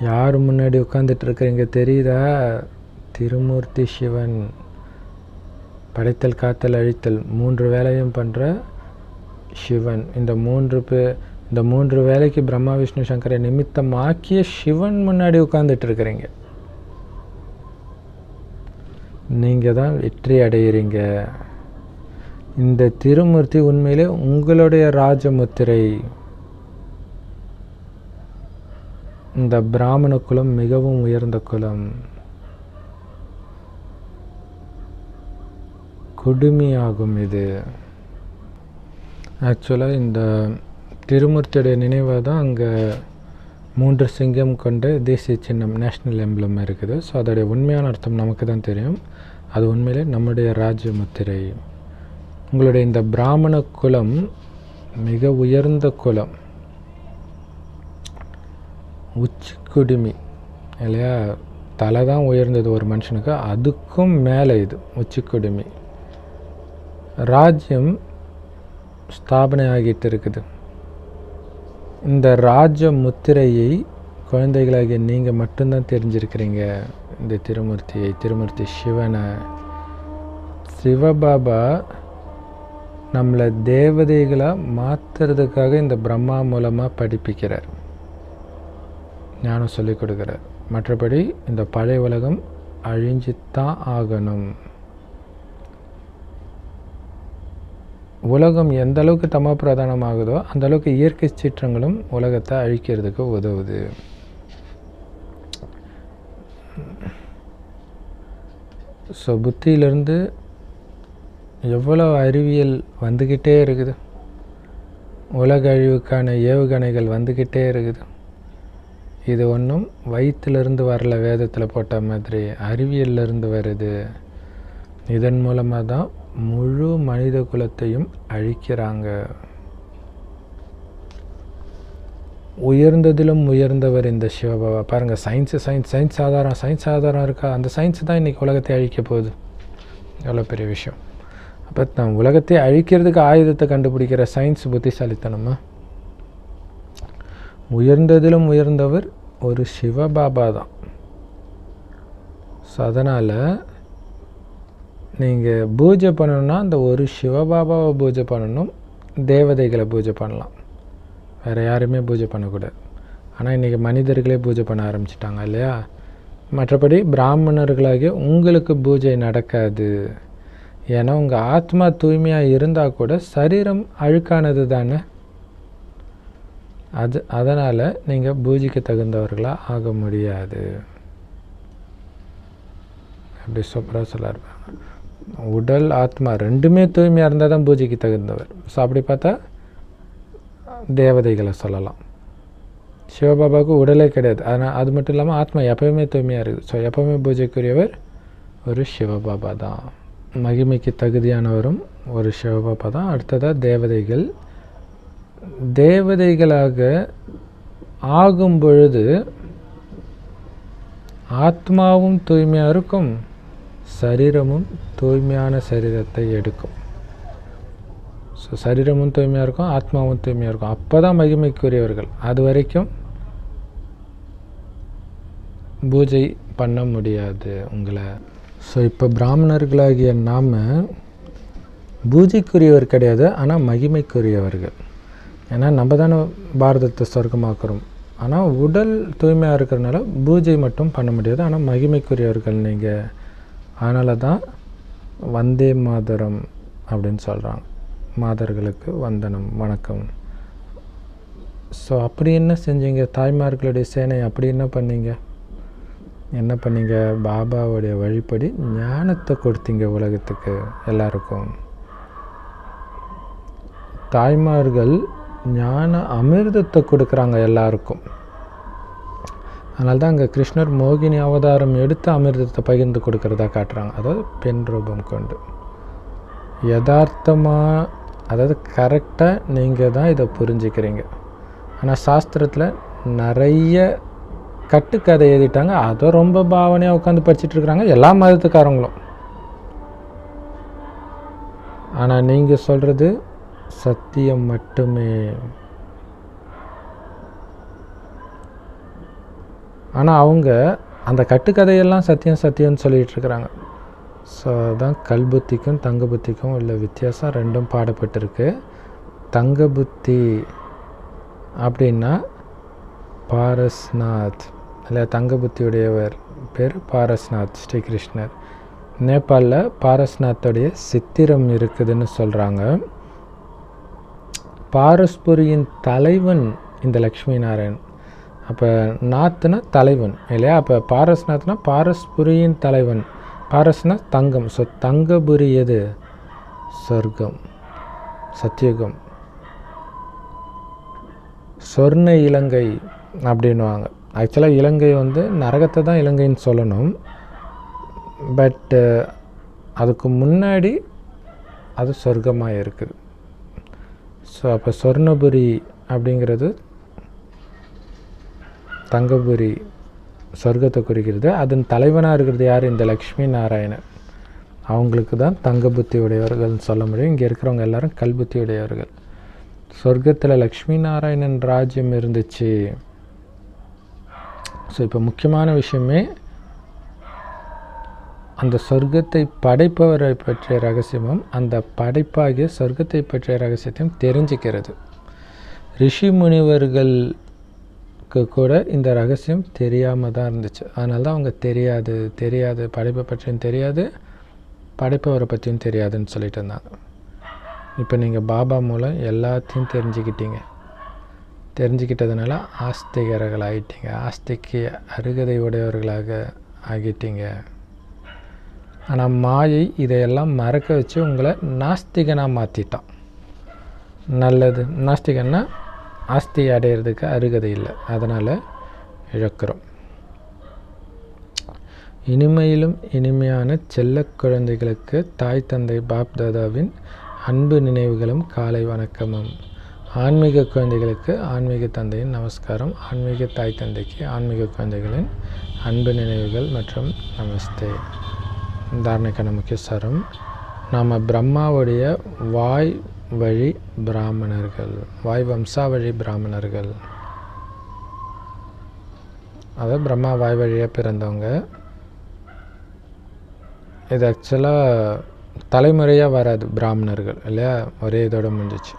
யார் முன்னாடி உட்காந்துட்டு இருக்கிறீங்க தெரியுதா? திருமூர்த்தி சிவன், படைத்தல் காத்தல் அழித்தல் 3 வேலையும் பண்ணுற சிவன். இந்த இந்த 3 வேளைக்கு பிரம்மா விஷ்ணு சங்கரை நிமித்தமாக்கிய சிவன் முன்னாடி உட்கார்ந்துட்டு இருக்கிறீங்க. நீங்கள் தான் வெற்றி அடைகிறீங்க. இந்த திருமூர்த்தி உண்மையிலே உங்களுடைய ராஜமுத்திரை. இந்த பிராமண குலம் மிகவும் உயர்ந்த குலம். குடுமியாகும் இது. ஆக்சுவலாக இந்த திருமூர்த்தியுடைய நினைவாக தான் அங்கே 3 சிங்கம் கொண்ட தேசிய சின்னம், நேஷ்னல் எம்ப்ளம் இருக்குது. ஸோ அதோடைய உண்மையான அர்த்தம் நமக்கு தான் தெரியும். அது உண்மையிலே நம்முடைய ராஜமுத்திரை. உங்களுடைய இந்த பிராமண குலம் மிக உயர்ந்த குலம், உச்சி குடுமி இல்லையா? தலை தான் உயர்ந்தது ஒரு மனுஷனுக்கு, அதுக்கும் மேலே இது உச்சி குடுமி. ராஜ்யம் ஸ்தாபனை ஆகிட்டு இருக்குது. இந்த ராஜ முத்திரையை குழந்தைகளாகிய நீங்கள் மட்டும்தான் தெரிஞ்சிருக்கிறீங்க. இந்த திருமூர்த்தியை, திருமூர்த்தி சிவனை. சிவபாபா நம்மளை தேவதைகளாக மாற்றுறதுக்காக இந்த பிரம்மா மூலமாக படிப்பிக்கிறார், ஞானம் சொல்லிக் கொடுக்குறார். மற்றபடி இந்த பழைய உலகம் அழிஞ்சுத்தான் ஆகணும். உலகம் எந்த அளவுக்கு தமோ பிரதானமாகுதோ அந்த அளவுக்கு இயற்கை சீற்றங்களும் உலகத்தை அழிக்கிறதுக்கு உதவுது. ஸோ புத்தியிலிருந்து எவ்வளோ அறிவியல் வந்துக்கிட்டே இருக்குது, உலக அழிவுக்கான ஏவுகணைகள் வந்துக்கிட்டே இருக்குது. இது ஒன்றும் வயிற்றிலிருந்து வரல, வேதத்தில் போட்ட மாதிரி அறிவியலிருந்து வருது. இதன் மூலமாக தான் முழு மனித குலத்தையும் அழிக்கிறாங்க. உயர்ந்ததிலும் உயர்ந்தவர் இந்த சிவபாபா. பாருங்கள், சயின்ஸ் ஆதாரம் இருக்கா? அந்த சயின்ஸ் தான் இன்றைக்கி உலகத்தை அழிக்க போகுது. எவ்வளோ பெரிய விஷயம். அப்போ நான் உலகத்தை அழிக்கிறதுக்கு ஆயுதத்தை கண்டுபிடிக்கிற சயின்ஸ் புத்திசாலித்தனமா? உயர்ந்ததிலும் உயர்ந்தவர் ஒரு சிவபாபா தான். ஸோ அதனால் நீங்கள் பூஜை பண்ணணுன்னா அந்த ஒரு சிவபாபாவை பூஜை பண்ணணும், தேவதைகளை பூஜை பண்ணலாம், வேறு யாருமே பூஜை பண்ணக்கூடாது. ஆனால் இன்றைக்கி மனிதர்களே பூஜை பண்ண ஆரம்பிச்சிட்டாங்க இல்லையா? மற்றபடி பிராமணர்களாகிய உங்களுக்கு பூஜை நடக்காது. ஏன்னா உங்கள் ஆத்மா தூய்மையாக இருந்தால் கூட சரீரம் அழுக்கானது தானே. அதனால் நீங்கள் பூஜைக்கு தகுந்தவர்களாக ஆக முடியாது. அப்படி சூப்பராக சொல்ல இருப்பாங்க. உடல் ஆத்மா ரெண்டுமே தூய்மையாக இருந்தால் தான் பூஜைக்கு தகுந்தவர். ஸோ அப்படி பார்த்தா தேவதைகளை சொல்லலாம். சிவபாபாவுக்கு உடலே கிடையாது, ஆனால் அது மட்டும் இல்லாமல் ஆத்மா எப்போவுமே தூய்மையாக இருக்குது. ஸோ எப்போவுமே பூஜைக்குரியவர் ஒரு சிவபாபா தான். மகிமைக்கு தகுதியானவரும் ஒரு சிவபாபா தான். அடுத்ததாக தேவதைகள். தேவதைகளாக ஆகும் பொழுது ஆத்மாவும் தூய்மையாக இருக்கும், சரீரமும் தூய்மையான சரீரத்தை எடுக்கும். ஸோ சரீரமும் தூய்மையாக இருக்கும், ஆத்மாவும் தூய்மையாக இருக்கும். அப்போ தான் மகிமைக்குரியவர்கள். அது வரைக்கும் பூஜை பண்ண முடியாது உங்களை. ஸோ இப்போ பிராமணர்களாகிய நாம் பூஜைக்குரியவர் கிடையாது, ஆனால் மகிமைக்குரியவர்கள். ஏன்னா நம்ம தானே பாரதத்தை சொர்க்கமாக்குறோம். ஆனால் உடல் தூய்மையாக இருக்கிறதுனால பூஜை மட்டும் பண்ண முடியாது, ஆனால் மகிமைக்குரியவர்கள் நீங்கள். அதனால தான் வந்தே மாதரம் அப்படின்னு சொல்கிறாங்க. மாதர்களுக்கு வந்தனம், வணக்கம். ஸோ அப்படி என்ன செஞ்சீங்க? தாய்மார்களுடைய சேனை அப்படி என்ன பண்ணீங்க? பாபாவுடைய வழிப்படி ஞானத்தை கொடுத்தீங்க உலகத்துக்கு எல்லாருக்கும். தாய்மார்கள் ஞான அமிர்தத்தை கொடுக்குறாங்க எல்லாருக்கும். அதனால தான் அங்கே கிருஷ்ணர் மோகினி அவதாரம் எடுத்து அமிர்தத்தை பகிர்ந்து கொடுக்கறதா காட்டுறாங்க. அதாவது பெண் ரூபம் கொண்டு யதார்த்தமாக, அதாவது கரெக்டாக நீங்கள் தான் இதை புரிஞ்சுக்கிறீங்க. ஆனால் சாஸ்திரத்தில் நிறைய கட்டுக்கதை எழுதிட்டாங்க, அதை ரொம்ப பாவனையாக உட்காந்து படிச்சுட்ருக்குறாங்க எல்லா மதத்துக்காரங்களும். ஆனால் நீங்கள் சொல்கிறது சத்தியம் மட்டுமே. ஆனால் அவங்க அந்த கட்டுக்கதையெல்லாம் சத்தியம்னு சொல்லிகிட்டு இருக்கிறாங்க. ஸோ அதுதான் கல் புத்திக்கும் தங்க புத்திக்கும் உள்ள வித்தியாசம். ரெண்டும் பாடப்பட்டிருக்கு. தங்க புத்தி அப்படின்னா பாரஸ்நாத் இல்லை தங்க புத்தியுடையவர் பேர் பாரஸ்நாத் ஸ்ரீகிருஷ்ணர். நேபாளில் பாரஸ்நாத்தோடைய சித்திரம் இருக்குதுன்னு சொல்கிறாங்க. பாரஸ்புரியின் தலைவன் இந்த லக்ஷ்மி நாராயண். அப்போ நாத்னா தலைவன் இல்லையா? அப்போ பாரஸ்நாத்னா பாரஸ்புரியின் தலைவன். பாரஸ்நாத் தங்கம். ஸோ தங்கபுரி எது? சொர்க்கம், சத்தியுகம். சொர்ண இலங்கை அப்படின்வாங்க. ஆக்சுவலாக இலங்கை நரகத்தை தான் இலங்கைன்னு சொல்லணும். பட் அதுக்கு முன்னாடி அது சொர்க்கமாக இருக்குது. ஸோ அப்போ சொர்ணபுரி அப்படிங்கிறது தங்கபுரி, சொர்க்கத்தை குறிக்கிறது. அதன் தலைவனாக இருக்கிறது யார்? இந்த லக்ஷ்மி நாராயணன். அவங்களுக்கு தான் தங்க புத்தி உடையவர்கள்னு சொல்ல முடியும். இங்கே இருக்கிறவங்க எல்லாரும் கல் புத்தி உடையவர்கள். சொர்க்கத்தில் லக்ஷ்மி நாராயணன் ராஜ்யம் இருந்துச்சு. ஸோ இப்போ முக்கியமான விஷயமே அந்த சொர்க்கத்தை படைப்பவரை பற்றிய ரகசியமும் அந்த படைப்பாகிய சொர்க்கத்தை பற்றிய ரகசியத்தையும் தெரிஞ்சுக்கிறது. ரிஷி முனிவர்களுக்கு கூட இந்த ரகசியம் தெரியாமல் தான் இருந்துச்சு. அதனால தான் அவங்க தெரியாது படைப்பை பற்றியும் தெரியாது, படைப்பவரை பற்றியும் தெரியாதுன்னு சொல்லிட்டு இருந்தாங்க. இப்போ நீங்கள் பாபா மூலம் எல்லாத்தையும் தெரிஞ்சுக்கிட்டதுனால ஆஸ்திகர்கள் ஆகிட்டீங்க. ஆஸ்திக்கு அருகதை உடையவர்களாக ஆகிட்டீங்க. ஆனால் மாயை இதையெல்லாம் மறக்க வச்சு உங்களை நாஸ்திகனாக மாற்றிட்டான். நல்லது. நாஸ்திகன்னா ஆஸ்தி அடையிறதுக்கு அருகதை இல்லை, அதனால் இழக்கிறோம். இனிமையிலும் இனிமையான செல்ல குழந்தைகளுக்கு தாய் தந்தை பாப் தாதாவின் அன்பு நினைவுகளும் காலை வணக்கமும். ஆன்மீக குழந்தைகளுக்கு ஆன்மீக தந்தையின் நமஸ்காரம். ஆன்மீக தாய் தந்தைக்கு ஆன்மீக குழந்தைகளின் அன்பு நினைவுகள் மற்றும் நமஸ்தே. தாரணைக்கான முக்கிய சாரம்: நாம் பிரம்மாவுடைய வாய் வழி பிராமணர்கள், வாய் வம்சாவழி பிராமணர்கள். அதாவது பிரம்மா வாய் வழியாக பிறந்தவங்க. இது ஆக்சுவலாக தலைமுறையாக வராது பிராமணர்கள் இல்லையா? ஒரே இதோட முடிஞ்சிச்சு.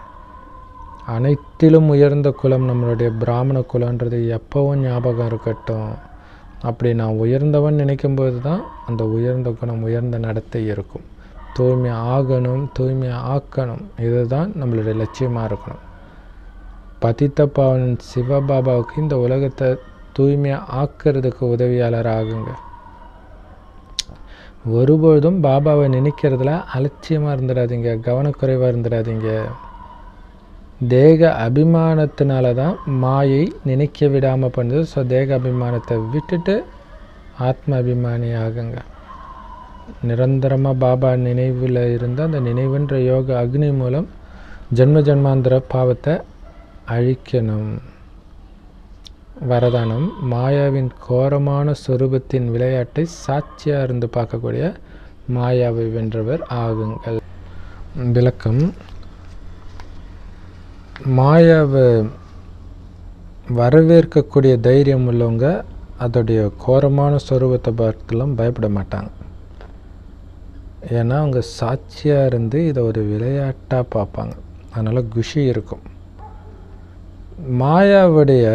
அனைத்திலும் உயர்ந்த குலம் நம்மளுடைய பிராமண குலன்றது எப்போவும் ஞாபகம் இருக்கட்டும். அப்படி நான் உயர்ந்தவன் நினைக்கும்போது தான் அந்த உயர்ந்த குணம், உயர்ந்த நடத்தை இருக்கும். தூய்மை ஆகணும், தூய்மை ஆக்கணும். இதுதான் நம்மளுடைய லட்சியமாக இருக்கணும். பதித்த பாவன் சிவபாபாவுக்கு இந்த உலகத்தை தூய்மையாக ஆக்கிறதுக்கு உதவியாளர் ஆகுங்க. ஒருபொழுதும் பாபாவை நினைக்கிறதுல அலட்சியமாக இருந்துடாதீங்க, கவனக்குறைவாக இருந்துடாதீங்க. தேக அபிமானத்தினால தான் மாயை நினைக்க விடாமல் பண்ணுது. ஸோ தேக அபிமானத்தை விட்டுட்டு ஆத்ம அபிமானி ஆகுங்க. நிரந்தரமாக பாபா நினைவில் இருந்து அந்த நினைவுன்ற யோக அக்னி மூலம் ஜென்ம ஜென்மாந்திர பாவத்தை அழிக்கணும். வரதானம்: மாயாவின் கோரமான சொரூபத்தின் விளையாட்டை சாட்சியாக இருந்து பார்க்கக்கூடிய மாயாவை வென்றவர் ஆகுங்கள். விளக்கம்: மாயாவை வரவேற்கக்கூடிய தைரியம் உள்ளவங்க அதோடைய கோரமான சொரூபத்தை பார்த்துலாம் பயப்பட மாட்டாங்க. ஏன்னா அவங்க சாட்சியாக இருந்து இதை ஒரு விளையாட்டாக பார்ப்பாங்க. அதனால் குஷி இருக்கும். மாயாவுடைய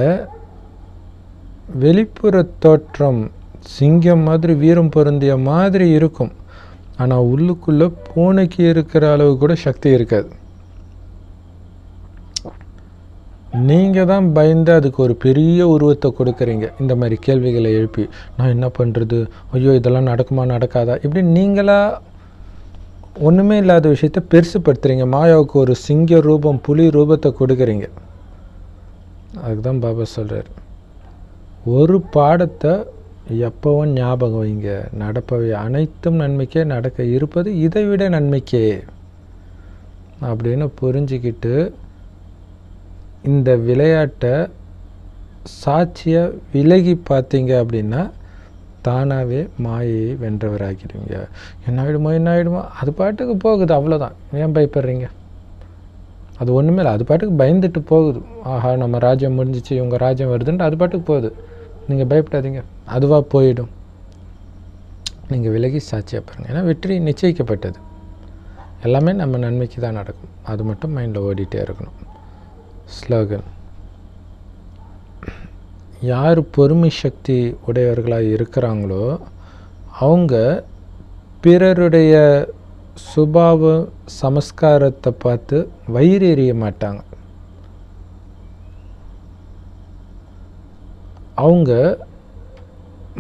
வெளிப்புற தோற்றம் சிங்கம் மாதிரி வீரம் பொருந்திய மாதிரி இருக்கும். ஆனால் உள்ளுக்குள்ளே பூனைக்கு இருக்கிற அளவு கூட சக்தி இருக்காது. நீங்கள் தான் பயந்து அதுக்கு ஒரு பெரிய உருவத்தை கொடுக்குறீங்க. இந்த மாதிரி கேள்விகளை எழுப்பி நான் என்ன பண்ணுறது, ஐயோ இதெல்லாம் நடக்குமா நடக்காதா, இப்படி நீங்களாக ஒன்றுமே இல்லாத விஷயத்தை பெருசுப்படுத்துகிறீங்க. மாயாவுக்கு ஒரு சிங்க ரூபம், புலி ரூபத்தை கொடுக்குறீங்க. அதுக்கு தான் பாபா சொல்கிறார், ஒரு பாடத்தை எப்பவும் ஞாபகம் வைங்க. நடப்பவை அனைத்தும் நன்மைக்கே, நடக்க இருப்பது இதை விட நன்மைக்கே அப்படின்னு புரிஞ்சுக்கிட்டு இந்த விளையாட்டை சாட்சியாக விலகி பார்த்தீங்க அப்படின்னா தானாகவே மாயையை வென்றவராகிடுவீங்க. என்ன ஆகிடுமோ அது பாட்டுக்கு போகுது, அவ்வளோதான். ஏன் பயப்படுறீங்க? அது ஒன்றுமே இல்லை, அது பாட்டுக்கு பயந்துட்டு போகுது. ஆஹா நம்ம ராஜ்யம் முடிஞ்சிச்சு, இவங்க ராஜ்யம் வருதுன்ட்டு அது பாட்டுக்கு போகுது. நீங்கள் பயப்படாதீங்க, அதுவாக போயிடும். நீங்கள் விலகி சாட்சியாக பாருங்கள். ஏன்னா வெற்றி நிச்சயிக்கப்பட்டது. எல்லாமே நம்ம நன்மைக்கு தான் நடக்கும். அது மட்டும் மைண்டில் ஓடிட்டே இருக்கணும். ஸ்லோகன்: யார் பொறுமை சக்தி உடையவர்களாக இருக்கிறாங்களோ அவங்க பிறருடைய சுபாவ சமஸ்காரத்தை பார்த்து வயிறு எறிய மாட்டாங்க. அவங்க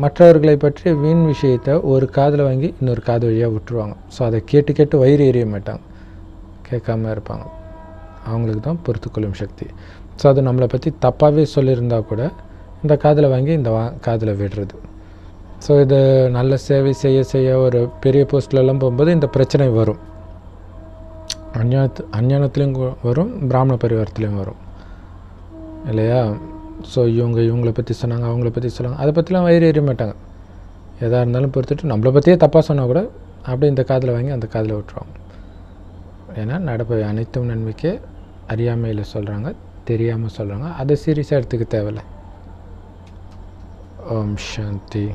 மற்றவர்களை பற்றிய வீண் விஷயத்தை ஒரு காதில் வாங்கி இன்னொரு காது வழியாக விட்டுருவாங்க. ஸோ அதை கேட்டு கேட்டு வயிறு எறிய மாட்டாங்க, கேட்காம இருப்பாங்க. அவங்களுக்கு தான் பொறுத்துக்கொள்ளும் சக்தி. ஸோ அது நம்மளை பற்றி தப்பாகவே சொல்லியிருந்தா கூட இந்த காதில் வாங்கி இந்த காதில் விடுறது. ஸோ இது நல்ல சேவை செய்ய செய்ய ஒரு பெரிய போஸ்ட்லலாம் போகும்போது இந்த பிரச்சனை வரும். அஞ்ஞானத்துலேயும் வரும், பிராமண பரிவாரத்துலேயும் வரும் இல்லையா? ஸோ இவங்களை பற்றி சொன்னாங்க, அவங்கள பற்றி சொன்னாங்க, அதை பற்றிலாம் வயிறு எறிய மாட்டாங்க. எதாக இருந்தாலும் பொறுத்துட்டு நம்மளை பற்றியே தப்பாக சொன்னால் கூட அப்படியே இந்த காதில் வாங்கி அந்த காதில் விட்டுருவாங்க. ஏன்னா நடப்பவை அனைத்தும் நன்மைக்கே அறியாமையில் சொல்கிறாங்க, தெரியாமல் சொல்கிறாங்க. அதை சீரியஸாக எடுத்துக்க தேவையில்லை. ஓம் சாந்தி.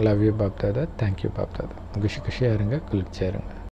Love you BapDada. Thank you BapDada. குஷியாக இருங்க, குளிர்ச்சியாக இருங்க.